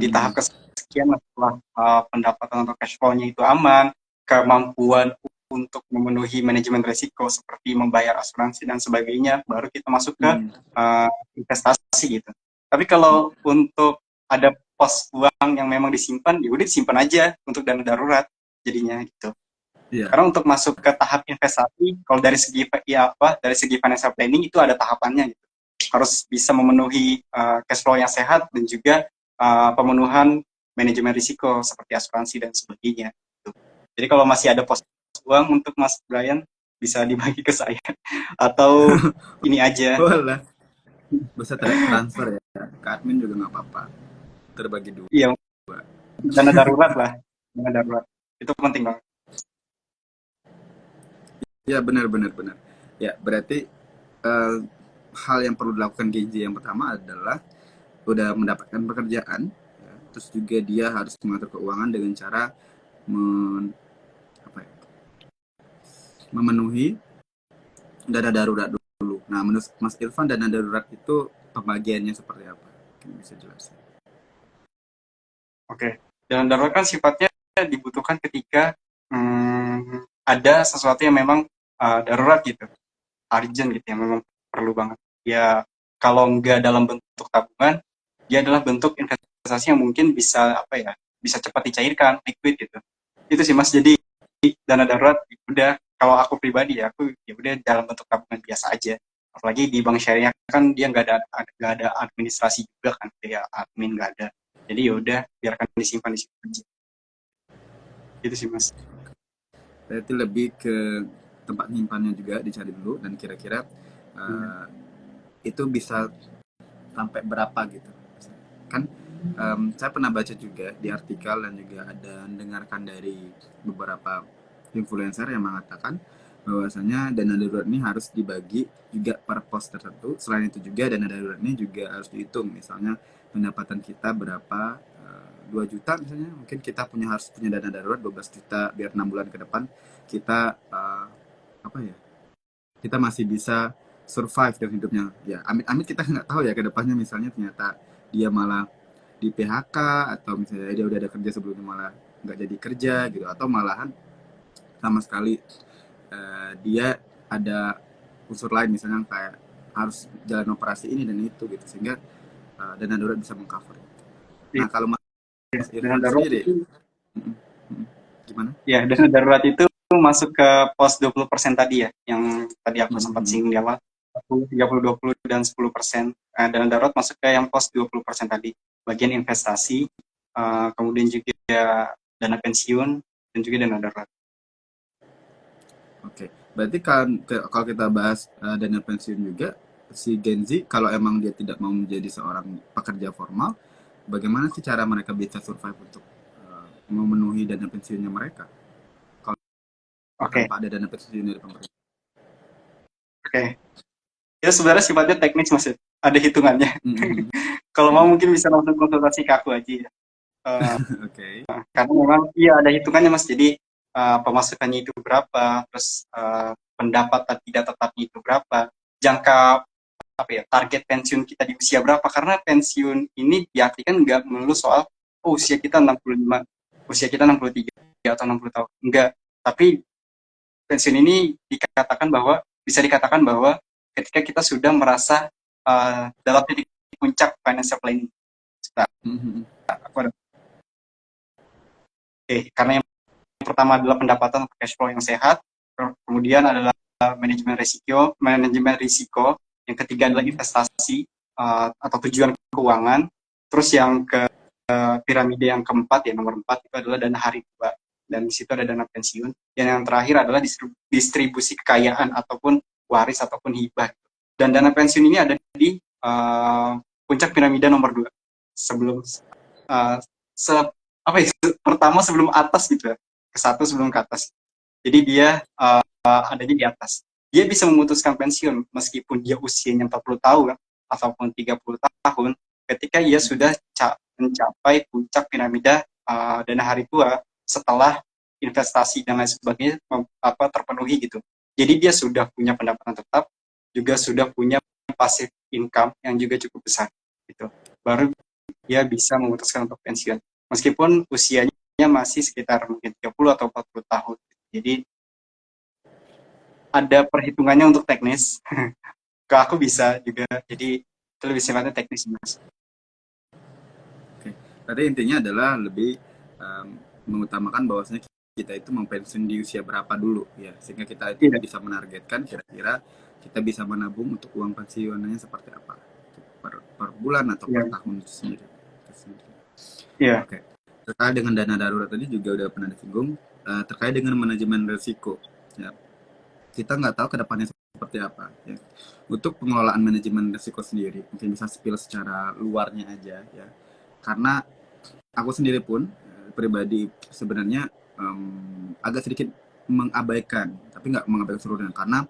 Di tahap kesekian setelah pendapatan untuk cash flow-nya itu aman, kemampuan untuk memenuhi manajemen risiko seperti membayar asuransi dan sebagainya, baru kita masuk ke investasi gitu. Tapi kalau untuk ada pos uang yang memang disimpan, ya udah disimpan aja untuk dana darurat jadinya gitu. iya. Karena untuk masuk ke tahap investasi, kalau dari segi dari segi financial planning itu ada tahapannya gitu. Harus bisa memenuhi cash flow yang sehat dan juga pemenuhan manajemen risiko seperti asuransi dan sebagainya. Gitu. Jadi kalau masih ada pos uang untuk Mas Brian, bisa dibagi ke saya atau ini aja. Boleh. Bisa transfer ya. Ke admin juga nggak apa-apa. Terbagi dua. Iya, dana darurat lah, dana darurat itu penting banget. Ya benar. Ya berarti hal yang perlu dilakukan Genji yang pertama adalah udah mendapatkan pekerjaan, ya, terus juga dia harus mengatur keuangan dengan cara apa ya, memenuhi dana darurat dulu. Nah menurut Mas Irfan dana darurat itu pembagiannya seperti apa? Mungkin bisa jelasin. Oke, dana darurat kan sifatnya dibutuhkan ketika ada sesuatu yang memang darurat gitu, urgent gitu, yang memang perlu banget. Ya kalau nggak dalam bentuk tabungan, dia adalah bentuk investasi yang mungkin bisa bisa cepat dicairkan, liquid gitu. Itu sih Mas. Jadi dana darurat udah, kalau aku pribadi ya aku ya udah dalam bentuk tabungan biasa aja. Apalagi di bank syariah kan dia nggak ada administrasi juga kan, kayak admin nggak ada. Jadi ya udah biarkan disimpan di situ aja. Gitu sih Mas. Berarti lebih ke tempat nyimpannya juga dicari dulu dan kira-kira itu bisa sampai berapa gitu kan. Saya pernah baca juga di artikel dan juga ada mendengarkan dari beberapa influencer yang mengatakan bahwasanya dana darurat ini harus dibagi juga per pos tertentu. Selain itu juga dana darurat ini juga harus dihitung, misalnya pendapatan kita berapa, 2 juta misalnya, mungkin kita harus punya dana darurat 12 juta biar 6 bulan ke depan kita apa ya, kita masih bisa survive dengan hidupnya. Ya, amit-amit kita nggak tahu ya ke depannya, misalnya ternyata dia malah di PHK atau misalnya dia udah ada kerja sebelumnya malah nggak jadi kerja gitu, atau malahan sama sekali dia ada unsur lain misalnya kayak harus jalan operasi ini dan itu gitu, sehingga dana darurat bisa mengcover itu. Nah kalau Mas Dana Irfan darurat sendiri itu, gimana? ya dana darurat itu masuk ke pos 20% tadi ya, yang tadi aku sempat singgung di awal. 30, 20, dan 10%. Dana darurat masuk ke yang pos 20% tadi. Bagian investasi, kemudian juga dana pensiun, dan juga dana darurat. Oke, berarti kan kalau kita bahas dana pensiun juga, si Gen Z kalau emang dia tidak mau menjadi seorang pekerja formal, bagaimana sih cara mereka bisa survive untuk memenuhi dana pensiunnya mereka? Kalau tanpa ada dana pensiun dari pemerintah. Oke. Itu sebenarnya sifatnya teknis Mas. Ada hitungannya. Kalau mau mungkin bisa langsung konsultasi ke aku aja ya. Oke. Karena memang iya ada hitungannya Mas. Jadi pemasukannya itu berapa, terus pendapatan tidak tetapnya itu berapa, jangka target pensiun kita di usia berapa, karena pensiun ini diartikan nggak melulu soal usia kita 65, usia kita 63 atau 60 tahun, enggak, Tapi pensiun ini bisa dikatakan bahwa ketika kita sudah merasa dalam titik puncak financial planning. Mhm. Aku ada, karena yang pertama adalah pendapatan atau cash flow yang sehat, kemudian adalah manajemen risiko, yang ketiga adalah investasi atau tujuan keuangan, terus yang ke piramida yang keempat ya nomor 4 itu adalah dana hari tua, dan di situ ada dana pensiun, dan yang terakhir adalah distribusi kekayaan ataupun waris ataupun hibah. Dan dana pensiun ini ada di puncak piramida nomor 2 sebelum pertama sebelum atas gitu ya, ke satu sebelum ke atas. Jadi dia adanya di atas. Dia bisa memutuskan pensiun meskipun dia usianya 40 tahun ataupun 30 tahun ketika ia sudah mencapai puncak piramida dana hari tua setelah investasi dan lain sebagainya terpenuhi gitu. Jadi dia sudah punya pendapatan tetap, juga sudah punya passive income yang juga cukup besar gitu. Baru dia bisa memutuskan untuk pensiun. Meskipun usianya masih sekitar mungkin 30 atau 40 tahun. Jadi ada perhitungannya untuk teknis. Ke aku bisa juga. Jadi itu lebih sifatnya teknis, Mas. Oke. Tadi intinya adalah lebih mengutamakan bahwasanya kita itu mau pensiun di usia berapa dulu ya, sehingga kita itu Iya. bisa menargetkan kira-kira kita bisa menabung untuk uang pensiunnya seperti apa per bulan atau per Iya. tahun itu sendiri. Iya. Oke. Terkait dengan dana darurat tadi juga udah pernah disinggung, terkait dengan manajemen risiko. Ya, kita nggak tahu kedepannya seperti apa. Ya. Untuk pengelolaan manajemen risiko sendiri, mungkin bisa spill secara luarnya aja ya. Karena aku sendiri pun pribadi sebenarnya agak sedikit mengabaikan, tapi nggak mengabaikan seluruhnya karena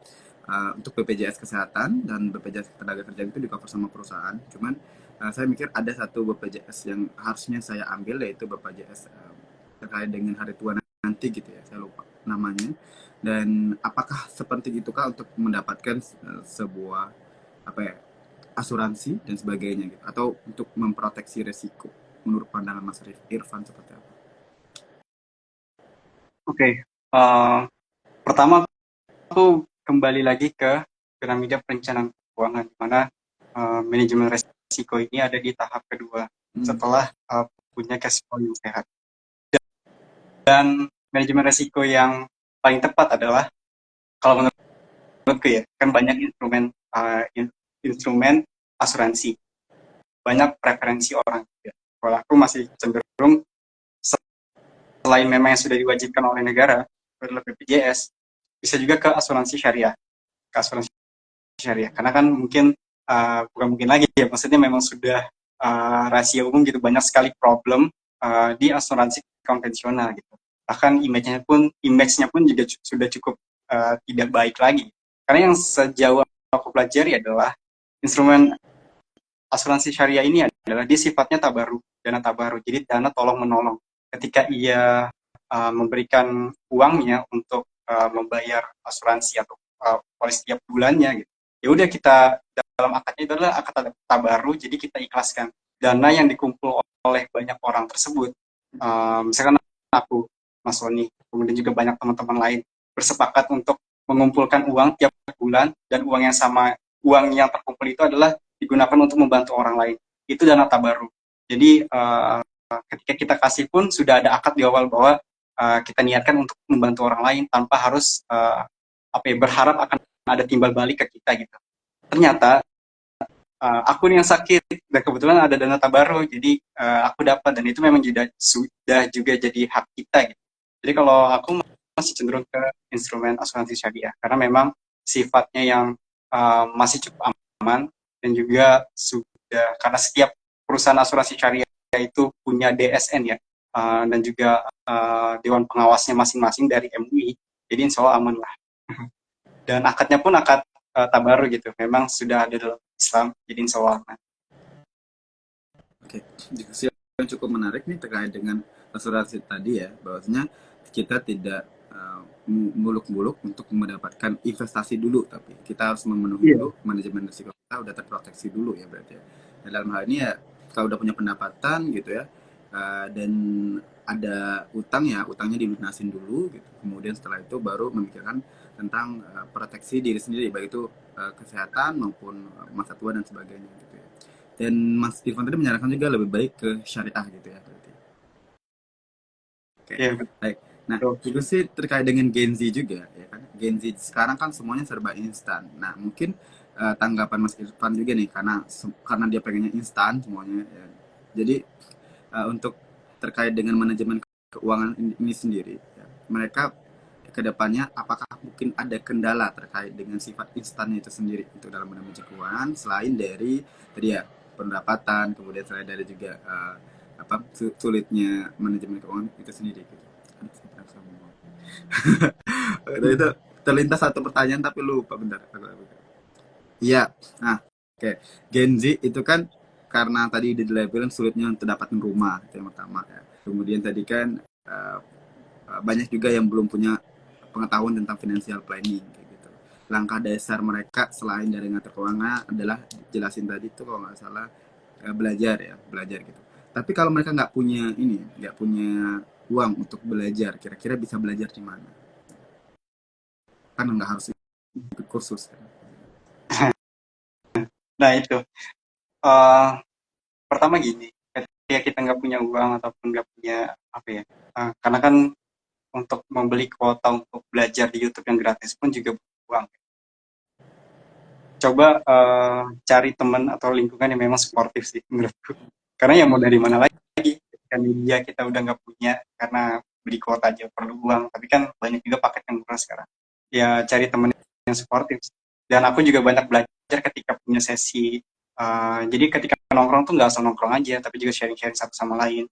untuk BPJS Kesehatan dan BPJS Ketenagakerjaan itu di cover sama perusahaan. Cuman saya mikir ada satu BPJS yang harusnya saya ambil, yaitu BPJS terkait dengan hari tua nanti gitu ya. Saya lupa namanya. Dan apakah sepenting itukah untuk mendapatkan sebuah apa ya, asuransi dan sebagainya gitu, atau untuk memproteksi resiko menurut pandangan Mas Irfan seperti apa? Oke. Pertama aku kembali lagi ke piramida perencanaan keuangan, di mana manajemen resiko ini ada di tahap kedua setelah punya cash flow yang sehat. Dan manajemen resiko yang paling tepat adalah, kalau menurutku ya, kan banyak instrumen asuransi, banyak preferensi orang. Kalau aku masih cenderung, selain memang yang sudah diwajibkan oleh negara adalah BPJS, bisa juga ke asuransi syariah, karena kan mungkin bukan mungkin lagi ya, maksudnya memang sudah rahasia umum gitu, banyak sekali problem di asuransi konvensional gitu. Bahkan image-nya pun juga sudah cukup tidak baik lagi. Karena yang sejauh aku pelajari adalah instrumen asuransi syariah ini adalah dia sifatnya dana tabaru. Jadi dana tolong menolong. Ketika ia memberikan uangnya untuk membayar asuransi atau polis setiap bulannya gitu, ya udah, kita dalam akadnya itu adalah akad tabaru, jadi kita ikhlaskan dana yang dikumpul oleh banyak orang tersebut. Misalkan aku, Mas Sony, kemudian juga banyak teman-teman lain bersepakat untuk mengumpulkan uang tiap bulan, dan uang yang terkumpul itu adalah digunakan untuk membantu orang lain. Itu dana tabaru. Jadi ketika kita kasih pun sudah ada akad di awal bahwa kita niatkan untuk membantu orang lain tanpa harus berharap akan ada timbal balik ke kita gitu. Ternyata akun yang sakit dan kebetulan ada dana tabaru, jadi aku dapat, dan itu memang sudah juga jadi hak kita gitu. Jadi kalau aku masih cenderung ke instrumen asuransi syariah karena memang sifatnya yang masih cukup aman, dan juga sudah, karena setiap perusahaan asuransi syariah itu punya DSN ya, dan juga dewan pengawasnya masing-masing dari MUI, jadi insya Allah aman lah. Dan akadnya pun akad tabaru gitu, memang sudah ada dalam Islam, jadi insya Allah aman. Oke, diskusi yang cukup menarik nih terkait dengan asuransi tadi ya, bahwasanya kita tidak muluk-muluk untuk mendapatkan investasi dulu, tapi kita harus memenuhi dulu manajemen risiko kita udah terproteksi dulu ya berarti ya. Dan dalam hal ini ya, kalau udah punya pendapatan gitu ya, dan ada utang ya, utangnya dilunasin dulu gitu. Kemudian setelah itu baru memikirkan tentang proteksi diri sendiri, baik itu kesehatan maupun masa tua dan sebagainya gitu ya. Dan Mas Irfan tadi menyarankan juga lebih baik ke syariah gitu ya berarti. Oke, Iya, baik. Nah, betul. itu sih terkait dengan Gen Z juga ya kan. Gen Z sekarang kan semuanya serba instan. Nah, mungkin tanggapan Mas Irfan juga nih karena dia pengennya instan semuanya ya. Jadi untuk terkait dengan manajemen keuangan ini sendiri, ya, mereka kedepannya apakah mungkin ada kendala terkait dengan sifat instannya itu sendiri untuk dalam manajemen keuangan selain dari tadi ya pendapatan, kemudian selain dari juga apa sulitnya manajemen keuangan itu sendiri gitu. Dan itu terlintas satu pertanyaan tapi lupa bentar. Iya, nah oke. Okay. Gen Z itu kan karena tadi di label sulitnya untuk dapatin rumah itu yang pertama ya. Kemudian tadi kan uh, banyak juga yang belum punya pengetahuan tentang financial planning kayak gitu. Langkah dasar mereka selain dari ngatur keuangan adalah jelasin tadi itu kalau nggak salah belajar ya, belajar gitu. Tapi kalau mereka nggak punya uang untuk belajar, kira-kira bisa belajar di mana? Kan nggak harus ikut kursus kan. Nah itu, uh, pertama gini, ketika kita nggak punya uang ataupun nggak punya apa ya, karena kan untuk membeli kuota untuk belajar di YouTube yang gratis pun juga butuh uang. Coba cari teman atau lingkungan yang memang suportif sih menurutku. Karena ya mau dari mana lagi? Kan media kita udah nggak punya karena beli kuota aja perlu uang. Tapi kan banyak juga paket yang murah sekarang. Ya cari teman yang suportif. Dan aku juga banyak belajar ketika punya sesi. Jadi ketika nongkrong tuh nggak asal nongkrong aja, tapi juga sharing-sharing satu sama lain.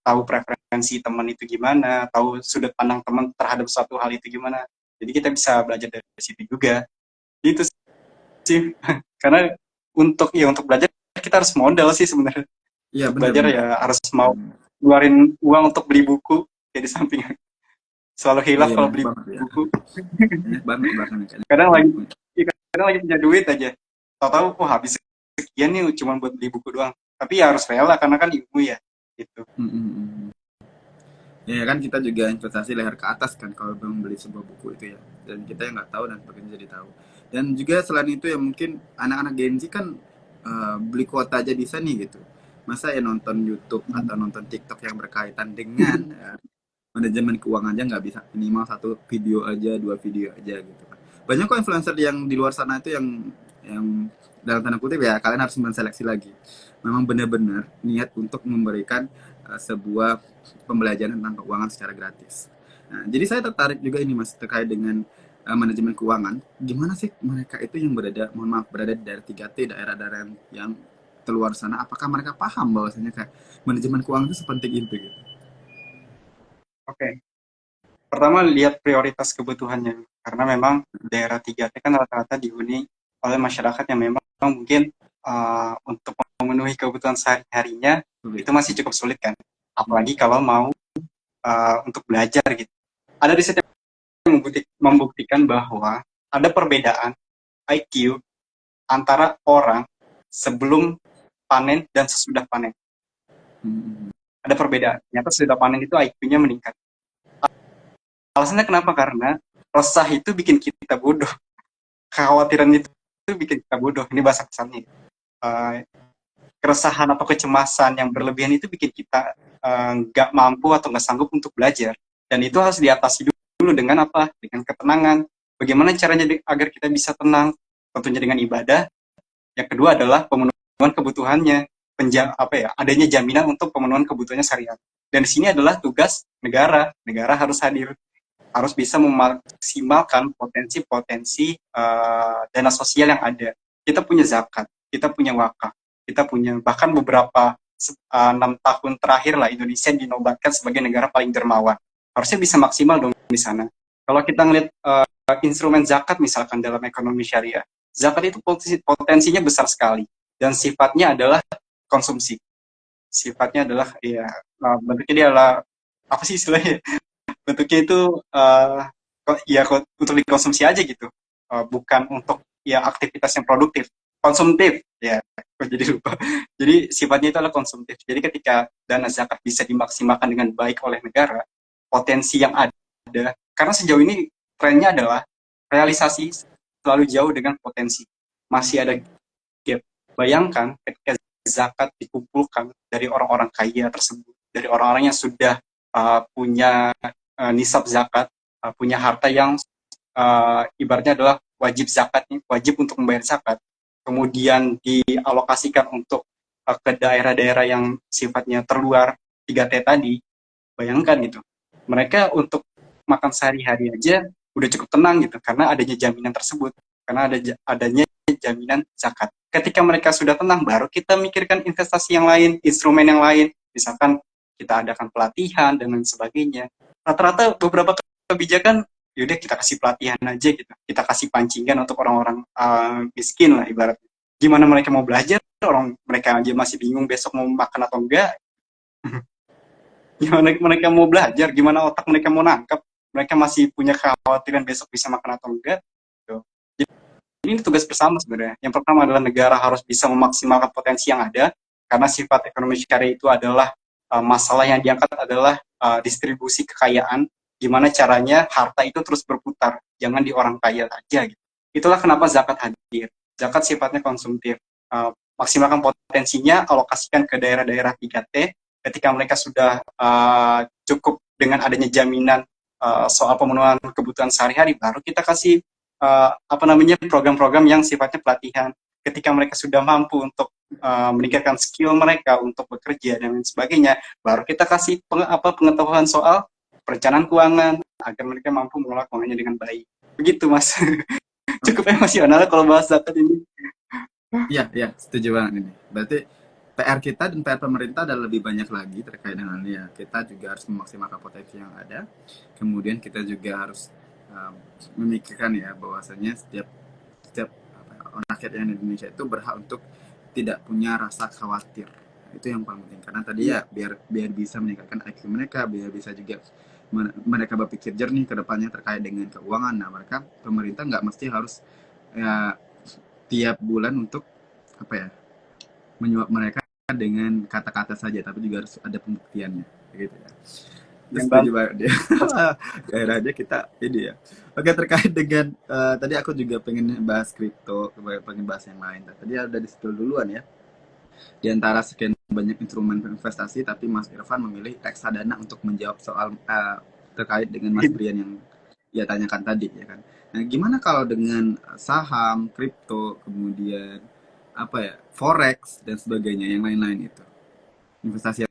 Tahu preferensi teman itu gimana, tahu sudut pandang teman terhadap suatu hal itu gimana. Jadi kita bisa belajar dari situ juga. Itu sih. Karena untuk belajar kita harus modal sih sebenarnya. Iya Untuk belajar benar-benar. ya harus mau ngeluarin uang untuk beli buku. Jadi samping selalu hilaf Iya kalau banyak beli banget ya. buku. Banyak banget bahkan kayaknya. Kadang lagi kadang lagi punya duit aja. Tahu-tahu oh habis sekian nih cuma buat beli buku doang. Tapi ya harus rela karena kan ilmu ya. Gitu. Ya kan kita juga investasi leher ke atas kan kalau membeli sebuah buku itu ya. Dan kita yang nggak tahu dan sebagainya jadi tahu. Dan juga selain itu ya mungkin anak-anak Gen Z kan beli kuota aja bisa nih gitu. Masa ya nonton YouTube atau nonton TikTok yang berkaitan dengan manajemen keuangan aja nggak bisa, minimal satu video aja, dua video aja gitu kan. Banyak kok influencer yang di luar sana itu yang dalam tanda kutip ya, kalian harus menseleksi lagi. Memang benar-benar niat untuk memberikan sebuah pembelajaran tentang keuangan secara gratis. Nah, jadi saya tertarik juga ini Mas terkait dengan manajemen keuangan. Gimana sih mereka itu yang berada di daerah 3T, daerah-daerah yang keluar sana, apakah mereka paham bahwasanya kayak manajemen keuangan itu sepenting itu gitu? Oke. Pertama lihat prioritas kebutuhannya. Karena memang daerah 3T kan rata-rata dihuni oleh masyarakat yang memang mungkin untuk memenuhi kebutuhan sehari-harinya itu masih cukup sulit kan. Apalagi kalau mau untuk belajar gitu. Ada riset yang membuktikan bahwa ada perbedaan IQ antara orang sebelum panen dan sesudah panen. Ada perbedaan. Ternyata sesudah panen itu IQ-nya meningkat. Alasannya kenapa? Karena resah itu bikin kita bodoh. Kekhawatiran itu bikin kita bodoh. Ini bahasa kesannya. Keresahan atau kecemasan yang berlebihan itu bikin kita nggak mampu atau nggak sanggup untuk belajar. Dan itu harus diatasi dulu dengan apa? Dengan ketenangan. Bagaimana caranya agar kita bisa tenang? Tentunya dengan ibadah. Yang kedua adalah pemenuhan kebutuhannya. Adanya jaminan untuk pemenuhan kebutuhannya sehari-hari. Dan di sini adalah tugas negara. Negara harus hadir, harus bisa memaksimalkan potensi-potensi dana sosial yang ada. Kita punya zakat, kita punya wakaf, kita punya bahkan beberapa 6 tahun terakhir lah Indonesia dinobatkan sebagai negara paling dermawan. Harusnya bisa maksimal dong di sana. Kalau kita ngelihat instrumen zakat misalkan dalam ekonomi syariah, zakat itu potensinya besar sekali dan sifatnya adalah konsumsi. Sifatnya adalah ya bentuknya dia adalah apa sih istilahnya? Bentuknya itu ya untuk dikonsumsi aja gitu, bukan untuk ya aktivitas yang produktif. konsumtif ya, kok jadi lupa. Jadi sifatnya itu adalah konsumtif. Jadi ketika dana zakat bisa dimaksimalkan dengan baik oleh negara, potensi yang ada, karena sejauh ini trennya adalah realisasi selalu jauh dengan potensi, masih ada gap. Bayangkan ketika zakat dikumpulkan dari orang-orang kaya tersebut, dari orang-orang yang sudah punya nisab zakat, punya harta yang ibaratnya adalah wajib zakat, wajib untuk membayar zakat, kemudian dialokasikan untuk ke daerah-daerah yang sifatnya terluar 3T tadi, bayangkan gitu. Mereka untuk makan sehari-hari aja udah cukup tenang gitu, karena adanya jaminan tersebut, karena adanya jaminan zakat. Ketika mereka sudah tenang, baru kita mikirkan investasi yang lain, instrumen yang lain, misalkan kita adakan pelatihan dan lain sebagainya. Rata-rata beberapa kebijakan, yaudah kita kasih pelatihan aja gitu, kita kasih pancingan untuk orang-orang miskin lah ibaratnya. Gimana mereka mau belajar, orang mereka aja masih bingung besok mau makan atau enggak. Gimana mereka mau belajar, gimana otak mereka mau nangkep, mereka masih punya kekhawatiran besok bisa makan atau enggak. Jadi ini tugas bersama sebenarnya. Yang pertama adalah negara harus bisa memaksimalkan potensi yang ada, karena sifat ekonomi syariah itu adalah masalah yang diangkat adalah distribusi kekayaan, gimana caranya harta itu terus berputar, jangan di orang kaya aja gitu. Itulah kenapa zakat hadir. Zakat sifatnya konsumtif. Maksimalkan potensinya, alokasikan ke daerah-daerah 3T. Ketika mereka sudah cukup dengan adanya jaminan soal pemenuhan kebutuhan sehari-hari, baru kita kasih program-program yang sifatnya pelatihan. Ketika mereka sudah mampu untuk meningkatkan skill mereka untuk bekerja dan lain sebagainya, baru kita kasih pengetahuan soal perencanaan keuangan agar mereka mampu mengelola keuangannya dengan baik. Begitu Mas. Cukup emosional kalau bahas zakat ini. Iya, setuju banget ini. Berarti PR kita dan PR pemerintah adalah lebih banyak lagi terkait dengan ya, kita juga harus memaksimalkan potensi yang ada. Kemudian kita juga harus memikirkan ya bahwasanya setiap rakyat yang di Indonesia itu berhak untuk tidak punya rasa khawatir. Itu yang paling penting, karena tadi ya biar bisa meningkatkan IQ mereka, biar bisa juga mereka berpikir jernih ke depannya terkait dengan keuangan. Nah, pemerintah nggak mesti harus ya tiap bulan untuk menyuap mereka dengan kata-kata saja, tapi juga harus ada pembuktiannya, gitu ya. Terus setuju banget dia. Daerahnya kita ini ya. Oke, terkait dengan tadi aku juga pengen bahas kripto, pengen bahas yang lain. Tadi ada di skill duluan ya. Di antara sekian banyak instrumen investasi, tapi Mas Irfan memilih reksadana untuk menjawab soal terkait dengan Mas Brian yang ia tanyakan tadi ya kan. Nah, gimana kalau dengan saham, kripto, kemudian forex dan sebagainya yang lain-lain itu? Investasi yang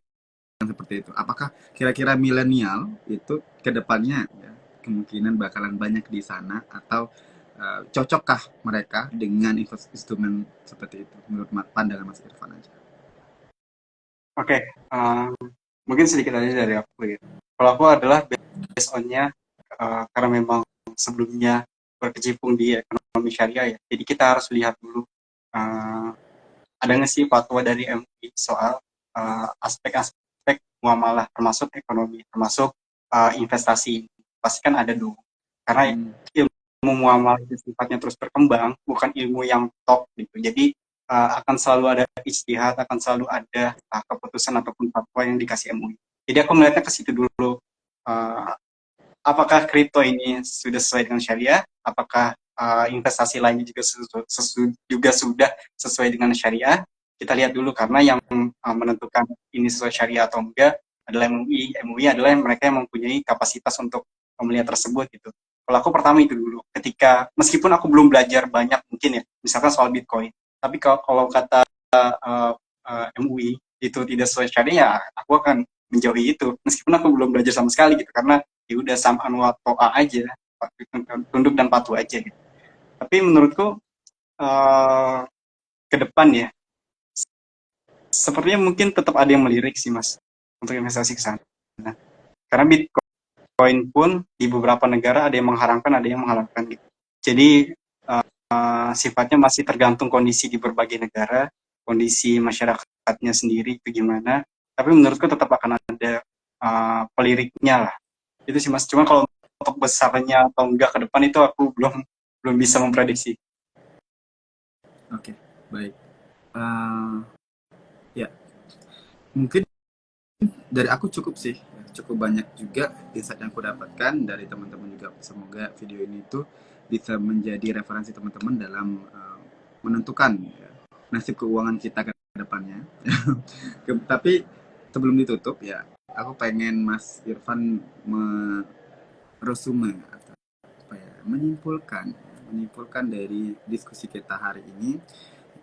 seperti itu. Apakah kira-kira milenial itu kedepannya ya, kemungkinan bakalan banyak di sana, atau cocokkah mereka dengan instrumen seperti itu menurut pandangan Mas Irfan aja? Oke, mungkin sedikit aja dari aku ya. Kalau aku adalah based on-nya karena memang sebelumnya berkecimpung di ekonomi syariah ya. Jadi kita harus lihat dulu ada nggak sih fatwa dari MUI soal aspek-aspek muamalah, termasuk ekonomi, termasuk investasi. Pasti kan ada dulu. Karena ilmu muamalah itu sifatnya terus berkembang, bukan ilmu yang top gitu. Jadi akan selalu ada ijtihad, akan selalu ada keputusan ataupun fatwa yang dikasih MUI. Jadi aku melihatnya ke situ dulu. Apakah kripto ini sudah sesuai dengan syariah? Apakah investasi lainnya juga sudah sesuai dengan syariah? Kita lihat dulu, karena yang menentukan ini sesuai syariah atau enggak adalah MUI. MUI adalah mereka yang mempunyai kapasitas untuk melihat tersebut gitu. Kalau aku pertama itu dulu, ketika meskipun aku belum belajar banyak mungkin ya, misalkan soal Bitcoin, tapi kalau kata MUI itu tidak sesuai syariah, aku akan menjauhi itu, meskipun aku belum belajar sama sekali gitu, karena ya udah sam'an wa to'a aja, tunduk dan patuh aja gitu. Tapi menurutku ke depan ya, sepertinya mungkin tetap ada yang melirik sih Mas untuk investasi ke sana. Karena Bitcoin pun di beberapa negara ada yang mengharamkan, ada yang menghalalkan gitu. Jadi sifatnya masih tergantung kondisi di berbagai negara, kondisi masyarakatnya sendiri itu gimana. Tapi menurutku tetap akan ada peliriknya lah. Itu sih Mas. Cuma kalau untuk besarnya atau enggak ke depan itu aku belum bisa memprediksi. Oke, baik. Eh, ya, mungkin dari aku cukup sih, cukup banyak juga insight yang aku dapatkan dari teman-teman juga. Semoga video ini tuh bisa menjadi referensi teman-teman dalam menentukan ya, nasib keuangan kita ke depannya. Tapi sebelum ditutup ya, aku pengen Mas Irfan meresume atau apa ya, menyimpulkan dari diskusi kita hari ini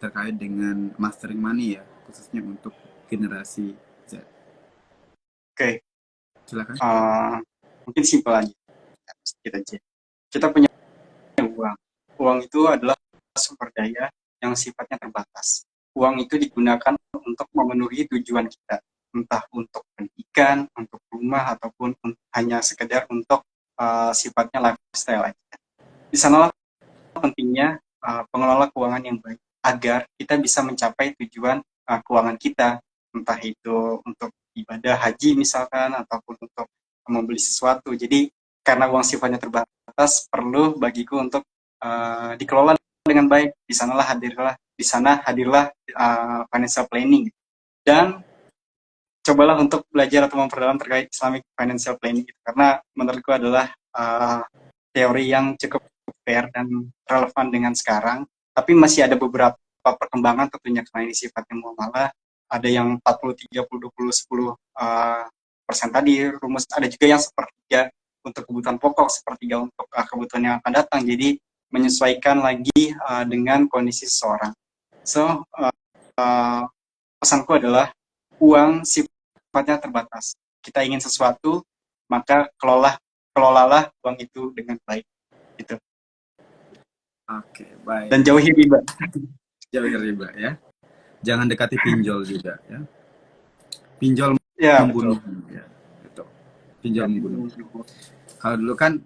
terkait dengan mastering money ya, khususnya untuk generasi Z. Oke, Silakan. uh, mungkin simpel aja sedikit aja. Kita punya uang. Uang itu adalah sumber daya yang sifatnya terbatas. Uang itu digunakan untuk memenuhi tujuan kita, entah untuk pendidikan, untuk rumah, ataupun hanya sekedar untuk sifatnya lifestyle aja. Di sanalah pentingnya pengelola keuangan yang baik agar kita bisa mencapai tujuan keuangan kita, entah itu untuk ibadah haji misalkan ataupun untuk membeli sesuatu. Jadi karena uang sifatnya terbatas, perlu bagiku untuk dikelola dengan baik. Di sana hadirlah financial planning, dan cobalah untuk belajar atau memperdalam terkait Islamic financial planning gitu, karena menurutku adalah teori yang cukup fair dan relevan dengan sekarang, tapi masih ada beberapa perkembangan tentunya karena ini sifatnya muamalah. Ada yang 40 30 20 10 persen tadi rumus, ada juga yang sepertiga untuk kebutuhan pokok, sepertiga untuk kebutuhan yang akan datang. Jadi menyesuaikan lagi dengan kondisi seseorang. So pesanku adalah uang sifatnya terbatas. Kita ingin sesuatu, maka kelolalah uang itu dengan baik. Gitu. Oke, baik. Dan jauhi riba. Jauhi riba ya. Jangan dekati pinjol juga ya. Pinjol Ya, membunuh betul. ya. Itu. Pinjol Ya, membunuh. Kalau dulu kan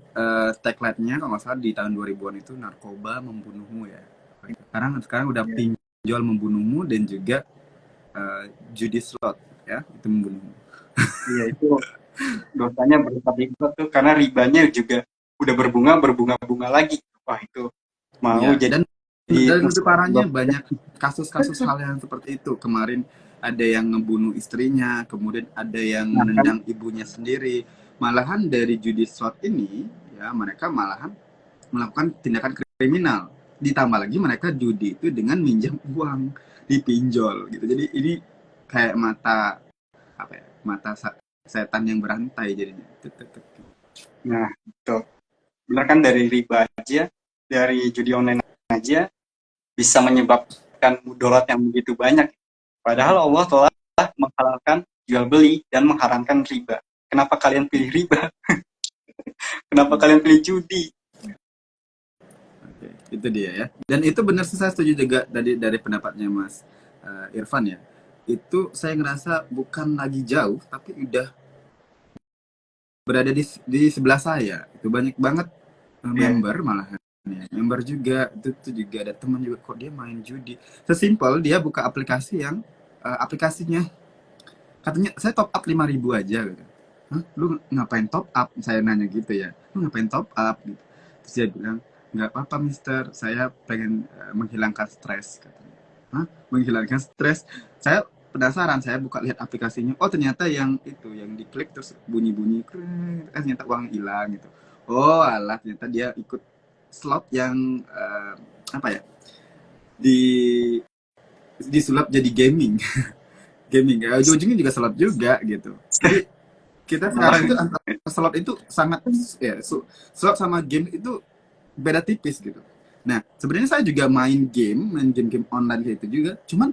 tagline-nya kalau nggak salah di tahun 2000-an itu narkoba membunuhmu ya. Sekarang udah pinjol membunuhmu dan juga judi slot ya, itu membunuhmu. Iya, itu dosanya berlipat-lipat tuh karena ribanya juga udah berbunga lagi. Wah, itu mau Ya, jadi dan lebih parahnya banyak kasus-kasus hal yang seperti itu. Kemarin ada yang ngebunuh istrinya, kemudian ada yang menendang ibunya sendiri. Malahan dari judi slot ini, ya mereka malahan melakukan tindakan kriminal. Ditambah lagi mereka judi itu dengan minjam uang, dipinjol gitu. Jadi ini kayak mata setan yang berantai jadinya. Nah, betul. Benar kan, dari riba aja, dari judi online aja bisa menyebabkan mudarat yang begitu banyak. Padahal Allah telah menghalalkan jual beli dan mengharamkan riba. Kenapa kalian pilih riba? Kenapa kalian pilih judi? Oke, itu dia ya. Dan itu benar sih, saya setuju juga dari pendapatnya Mas Irfan ya. Itu saya ngerasa bukan lagi jauh, tapi udah berada di sebelah saya. Itu banyak banget member malahan. Ya. Member juga, itu juga ada teman juga, kok dia main judi. Sesimpel dia buka aplikasi yang aplikasinya katanya saya top up 5.000 aja gitu. Hah? Lu ngapain top up? Saya nanya gitu ya. Lu ngapain top up gitu. Terus dia bilang, nggak apa-apa mister, saya pengen menghilangkan stres katanya. Hah? Menghilangkan stres? Saya penasaran, saya buka lihat aplikasinya. Oh ternyata yang itu, yang diklik terus bunyi-bunyi, ternyata uang hilang gitu. Oh alah, ternyata dia ikut slot yang apa ya, di disulap jadi gaming. Gaming ya, ujung-ujungnya juga slot juga gitu. Jadi kita sekarang itu antara slot itu sangat ya, slot sama game itu beda tipis gitu. Nah sebenarnya saya juga main game online kayak itu juga, cuman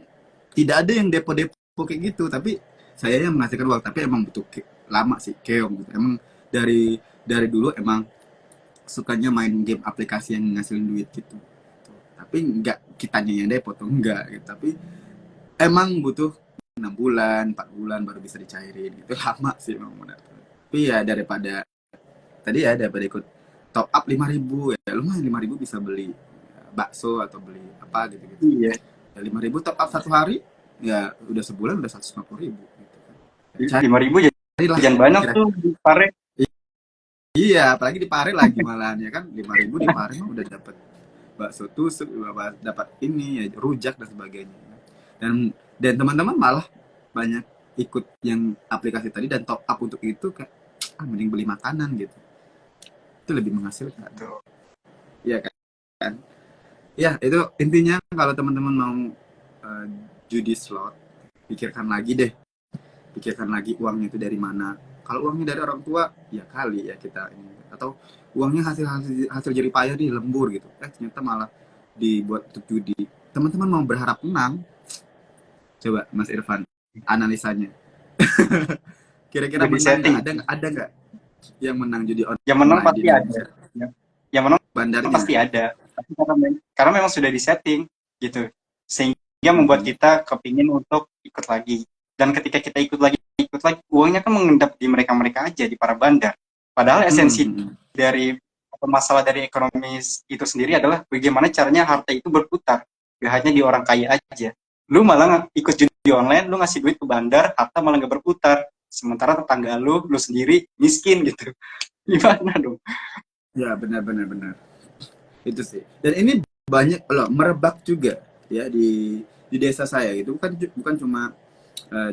tidak ada yang depo-depo kayak gitu, tapi saya yang menghasilkan uang. Tapi emang butuh lama sih, keong gitu. Emang dari dulu emang sukanya main game aplikasi yang ngasilin duit gitu. Tapi enggak kitanya yang depo tuh enggak gitu. Tapi emang butuh 6 bulan, 4 bulan baru bisa dicairin gitu. Lama sih emang benar. Tapi ya daripada ikut top up 5.000 ya lumayan, 5.000 bisa beli bakso atau beli apa gitu-gitu. Iya. Ya 5.000 top up satu hari ya udah sebulan udah 150.000 gitu kan. 5.000 jajan banyak tuh di Pare. Iya, apalagi di Pare lagi malahan ya kan, 5.000 di Pare mah udah dapet bakso tusuk, dapat ini ya rujak dan sebagainya. Dan teman-teman malah banyak ikut yang aplikasi tadi dan top up untuk itu, kayak mending beli makanan gitu, itu lebih menghasilkan. Betul. Iya kan? Ya itu intinya, kalau teman-teman mau eh, judi slot, pikirkan lagi deh, pikirkan lagi uangnya itu dari mana. Kalau uangnya dari orang tua, ya kali ya kita ini, atau uangnya hasil jerih payah di lembur gitu, ternyata malah dibuat untuk judi. Teman-teman mau berharap menang, coba Mas Irfan analisanya. Kira-kira Udah di menang nggak? setting. Ada nggak yang menang judi Yang menang online di pasti ada. Indonesia? Yang menang Bandarnya. pasti ada. Tapi karena memang sudah di setting gitu. Sehingga membuat Hmm. kita kepingin untuk ikut lagi. Dan ketika kita ikut lagi, uangnya kan mengendap di mereka-mereka aja, di para bandar. Padahal esensi dari masalah dari ekonomi itu sendiri adalah bagaimana caranya harta itu berputar. Gak hanya di orang kaya aja. Lu malah ikut judi online, lu ngasih duit ke bandar, harta malah gak berputar. Sementara tetangga lu sendiri miskin gitu. Gimana dong? Ya benar-benar itu sih. Dan ini banyak loh merebak juga ya di desa saya itu, bukan cuma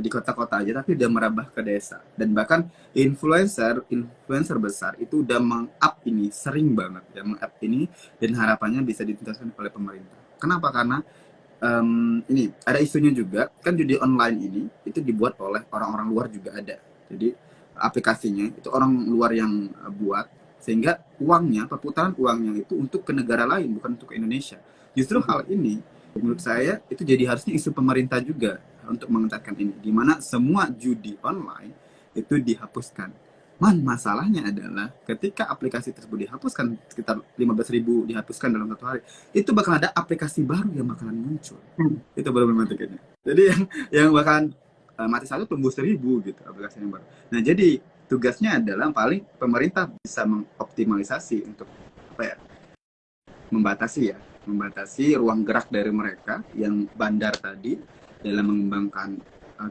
di kota-kota aja, tapi udah merambah ke desa. Dan bahkan influencer besar itu udah meng-up ini, sering banget ya meng-up ini, dan harapannya bisa dituntaskan oleh pemerintah. Kenapa? Karena ini ada isunya juga, kan judi online ini itu dibuat oleh orang-orang luar juga ada. Jadi aplikasinya itu orang luar yang buat, sehingga uangnya, perputaran uangnya itu untuk ke negara lain, bukan untuk ke Indonesia. Justru hal ini menurut saya itu jadi harusnya isu pemerintah juga untuk mengentaskan ini, di mana semua judi online itu dihapuskan. Masalahnya adalah ketika aplikasi tersebut dihapuskan, sekitar 15.000 dihapuskan dalam satu hari, itu bakal ada aplikasi baru yang bakalan muncul. Itu problematikanya. Jadi yang bakalan mati satu tumbuh 1.000 gitu aplikasi yang baru. Nah jadi tugasnya adalah paling pemerintah bisa mengoptimalisasi untuk apa ya, membatasi ruang gerak dari mereka yang bandar tadi dalam mengembangkan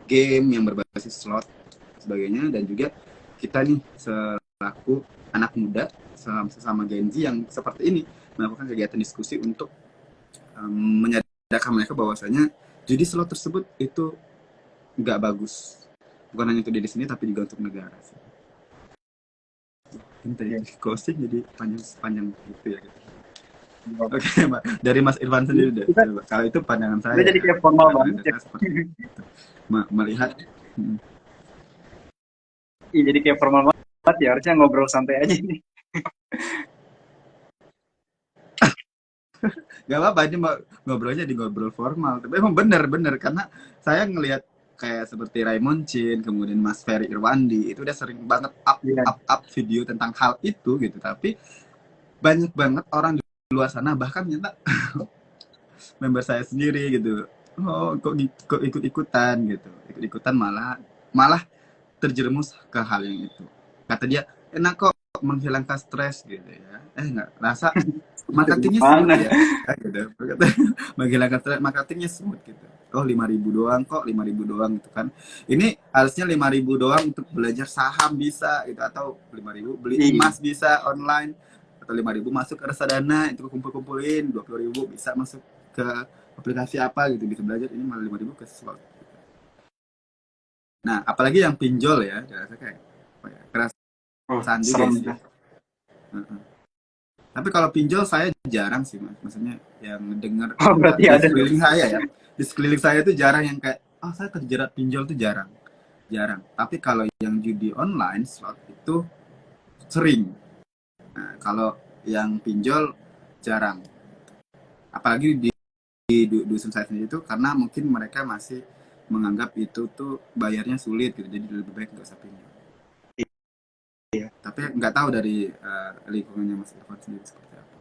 game yang berbasis slot sebagainya. Dan juga kita nih selaku anak muda, sesama Gen Z yang seperti ini, melakukan kegiatan diskusi untuk menyadarkan mereka bahwasanya judi slot tersebut itu nggak bagus, bukan hanya untuk diri sendiri tapi juga untuk negara sih. Ini tadi closing jadi panjang gitu ya gitu. Oke, Mbak. Dari Mas Irfan sendiri deh. Kalau itu pandangan saya. Udah jadi kayak formal banget ya. Melihat. Iya, jadi kayak formal banget ya. Harusnya ngobrol santai aja nih. Gak apa-apa, ini ngobrolnya di ngobrol formal. Tapi emang bener karena saya ngelihat kayak seperti Raymond Chin, kemudian Mas Ferry Irwandi, itu udah sering banget up video tentang hal itu gitu. Tapi banyak banget orang di luar sana, bahkan nyata member saya sendiri gitu, kok ikut-ikutan gitu, ikut-ikutan malah terjerumus ke hal yang itu. Kata dia enak kok menghilangkan stres gitu ya, nggak rasa marketingnya smooth ya gitu. Menghilangkan stres, marketingnya smooth gitu. Oh 5.000 doang kok, 5.000 doang gitu kan. Ini harusnya 5.000 doang untuk belajar saham bisa gitu, atau 5.000 beli emas bisa online, atau 5.000 masuk ke reksadana itu kumpul-kumpulin, 20.000 bisa masuk ke aplikasi apa gitu, bisa belajar. Ini malah 5.000 ke slot. Nah apalagi yang pinjol ya, rasa kayak kerasaan juga sih. Tapi kalau pinjol saya jarang sih Mas, maksudnya yang dengar berarti di ada sekeliling saya ya, di sekeliling saya itu jarang yang kayak saya terjerat pinjol tuh jarang. Tapi kalau yang judi online slot itu sering. Nah, kalau yang pinjol jarang. Apalagi di dusun saya sendiri itu, karena mungkin mereka masih menganggap itu tuh bayarnya sulit gitu, jadi lebih baik nggak usah pinjol. Iya. Tapi nggak tahu dari lingkungannya Mas Irfan sendiri seperti apa.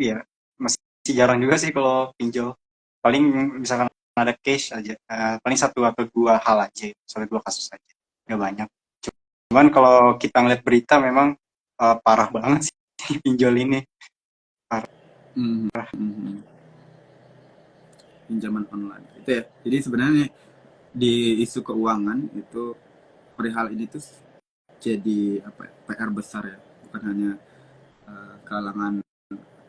Iya, masih jarang juga sih kalau pinjol. Paling misalkan ada case aja, paling satu atau dua hal aja, satu dua kasus aja, nggak banyak. Cuman kalau kita ngeliat berita memang parah banget sih pinjol ini. Pinjaman online itu ya. Jadi sebenarnya di isu keuangan itu, perihal ini tuh jadi apa ya, PR besar ya, bukan hanya kalangan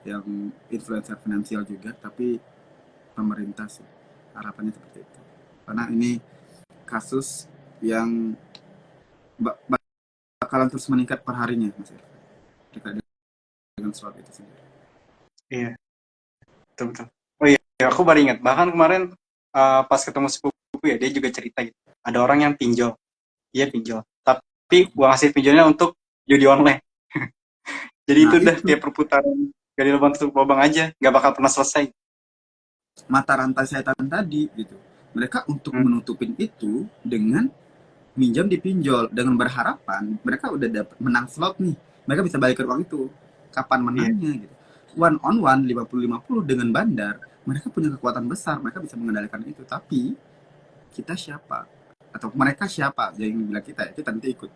yang influencer finansial juga, tapi pemerintah sih harapannya seperti itu, karena ini kasus yang bakalan terus meningkat per harinya, Mas Irfan, terkait dengan slot itu sendiri. Iya, betul betul. Oh iya, aku baru ingat. Bahkan kemarin pas ketemu sepupu ya, dia juga cerita gitu. Ada orang yang pinjol, dia pinjol. Tapi uang hasil pinjolnya untuk judi online. Jadi Nah itu udah itu kayak perputaran gali lubang tutup lubang aja, nggak bakal pernah selesai. mata rantai setan tadi gitu, mereka untuk Hmm, menutupin itu dengan minjam di pinjol dengan berharapan mereka udah dapat menang slot nih, mereka bisa balikin uang itu. Kapan iya, menangnya gitu? One on one 50-50 dengan bandar, mereka punya kekuatan besar, mereka bisa mengendalikan itu. Tapi kita siapa? Atau mereka siapa? Jadi yang bilang kita nanti ikut.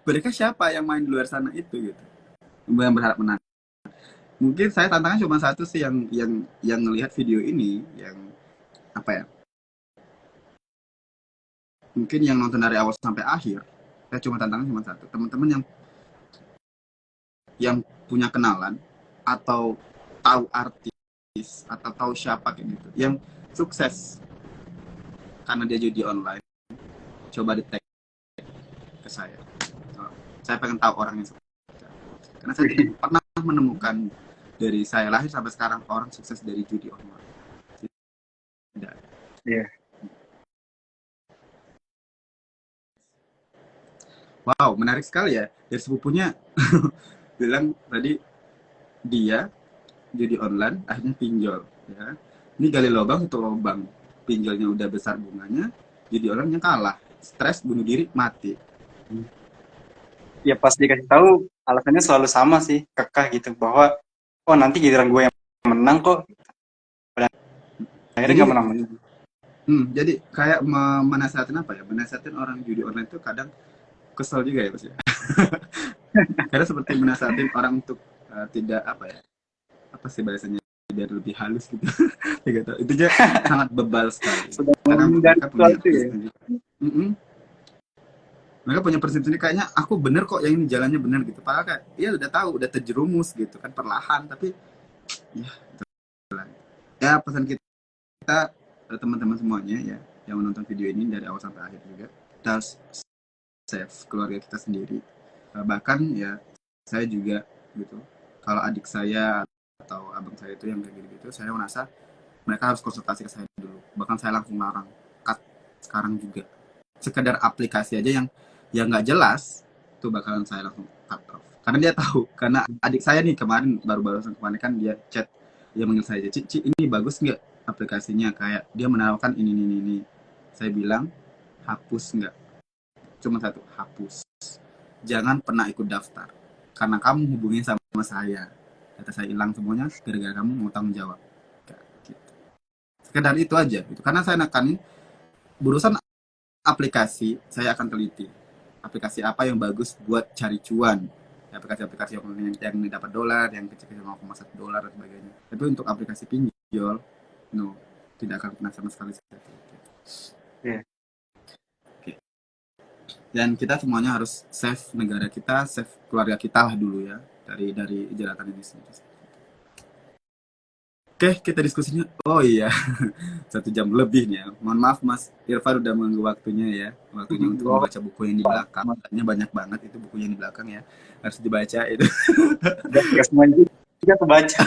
Mereka siapa yang main di luar sana itu gitu? Yang berharap menang. Mungkin saya tantangan cuma satu sih, yang ngelihat video ini, yang apa ya? Mungkin yang nonton dari awal sampai akhir, saya cuma tantangan cuma satu. Teman-teman yang punya kenalan atau tahu artis atau tahu siapa kayak gitu yang sukses karena dia judi online, coba di tag ke saya. Oh, saya pengen tahu orang yang sukses, karena saya tidak pernah menemukan dari saya lahir sampai sekarang orang sukses dari judi online. Tidak. iya. Wow, menarik sekali ya dari sepupunya. Bilang tadi dia judi online akhirnya pinjol, ya. Ini gali lubang itu lubang, pinjolnya udah besar bunganya, judi online kalah, stres, bunuh diri, mati. Ya pas dikasih tahu alasannya selalu sama sih, kekeh gitu bahwa oh nanti giliran gue yang menang kok. Pada akhirnya nggak Jadi menang-menang. jadi kayak menasehatin apa ya, menasehatin orang judi online itu kadang kesel juga ya, Mas ya. Karena seperti menasehatin orang untuk tidak apa ya, apa sih bahasanya, biar lebih halus gitu. Tidak tahu. Itu aja sangat bebal sekali. Sudah Karena menghindari mereka punya sesuatu ya. prinsip sendiri. Mm-mm. Mereka punya prinsip sendiri, kayaknya aku bener kok, yang ini jalannya bener gitu. Padahal kayak, ya udah tahu, udah terjerumus gitu kan perlahan, tapi ya, ya pesan kita teman-teman semuanya ya yang menonton video ini dari awal sampai akhir juga, kita harus save keluarga kita sendiri. Bahkan ya saya juga gitu, kalau adik saya atau abang saya itu yang kayak gitu-gitu, saya merasa mereka harus konsultasi ke saya dulu. Bahkan saya langsung larang, cut sekarang juga. Sekedar aplikasi aja yang nggak jelas, itu bakalan saya langsung cut off. Karena dia tahu, karena adik saya nih kemarin, baru-baru kemarin kan dia chat, dia manggil saya, Cici ini bagus nggak aplikasinya, kayak dia menawarkan ini. Saya bilang, hapus nggak, cuma satu, hapus. Jangan pernah ikut daftar, karena kamu hubungin sama saya, data saya hilang semuanya gara-gara kamu mau tanggung jawab. Kayak gitu. Sekedar itu aja gitu, karena saya nekanin berurusan aplikasi, saya akan teliti aplikasi apa yang bagus buat cari cuan, aplikasi-aplikasi yang dapat dolar, yang kecil-kecil 0,1 dolar dan sebagainya. Tapi untuk aplikasi pinjol, no, tidak akan pernah sama sekali seperti itu. Iya. Oke. Dan kita semuanya harus save negara kita, save keluarga kita lah dulu ya, dari jeratan ini sendiri. Oke, kita diskusinya. Oh iya, 1 jam lebih nih ya. Mohon maaf Mas Irfan udah mengganggu waktunya ya. Waktunya untuk Oh, membaca buku yang di belakang. Katanya banyak banget itu bukunya yang di belakang ya. Harus dibaca itu. nggak semuanya juga kebaca.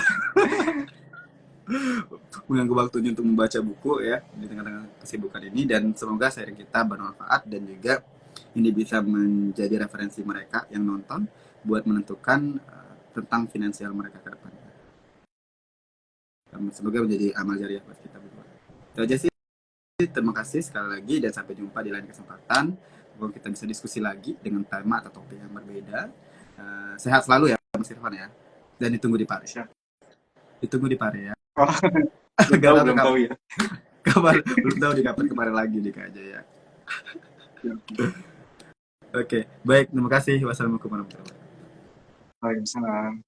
Mengganggu waktunya untuk membaca buku ya di tengah-tengah kesibukan ini, dan semoga sharing kita bermanfaat dan juga ini bisa menjadi referensi mereka yang nonton buat menentukan tentang finansial mereka ke depan. Semoga menjadi amal jariah buat kita berdua. Itu aja sih. Terima kasih sekali lagi dan sampai jumpa di lain kesempatan. Semoga kita bisa diskusi lagi dengan tema atau topik yang berbeda. Sehat selalu ya Mas Irfan ya. Dan ditunggu di Pare. Siap. Ditunggu di Pare ya. Oh, belum Gak tahu tahu belum tahu ya. kabar, belum tahu di kapan kemarin lagi di aja ya. Siap. Oke, baik. Terima kasih. Wassalamualaikum warahmatullahi wabarakatuh. Waalaikumsalam.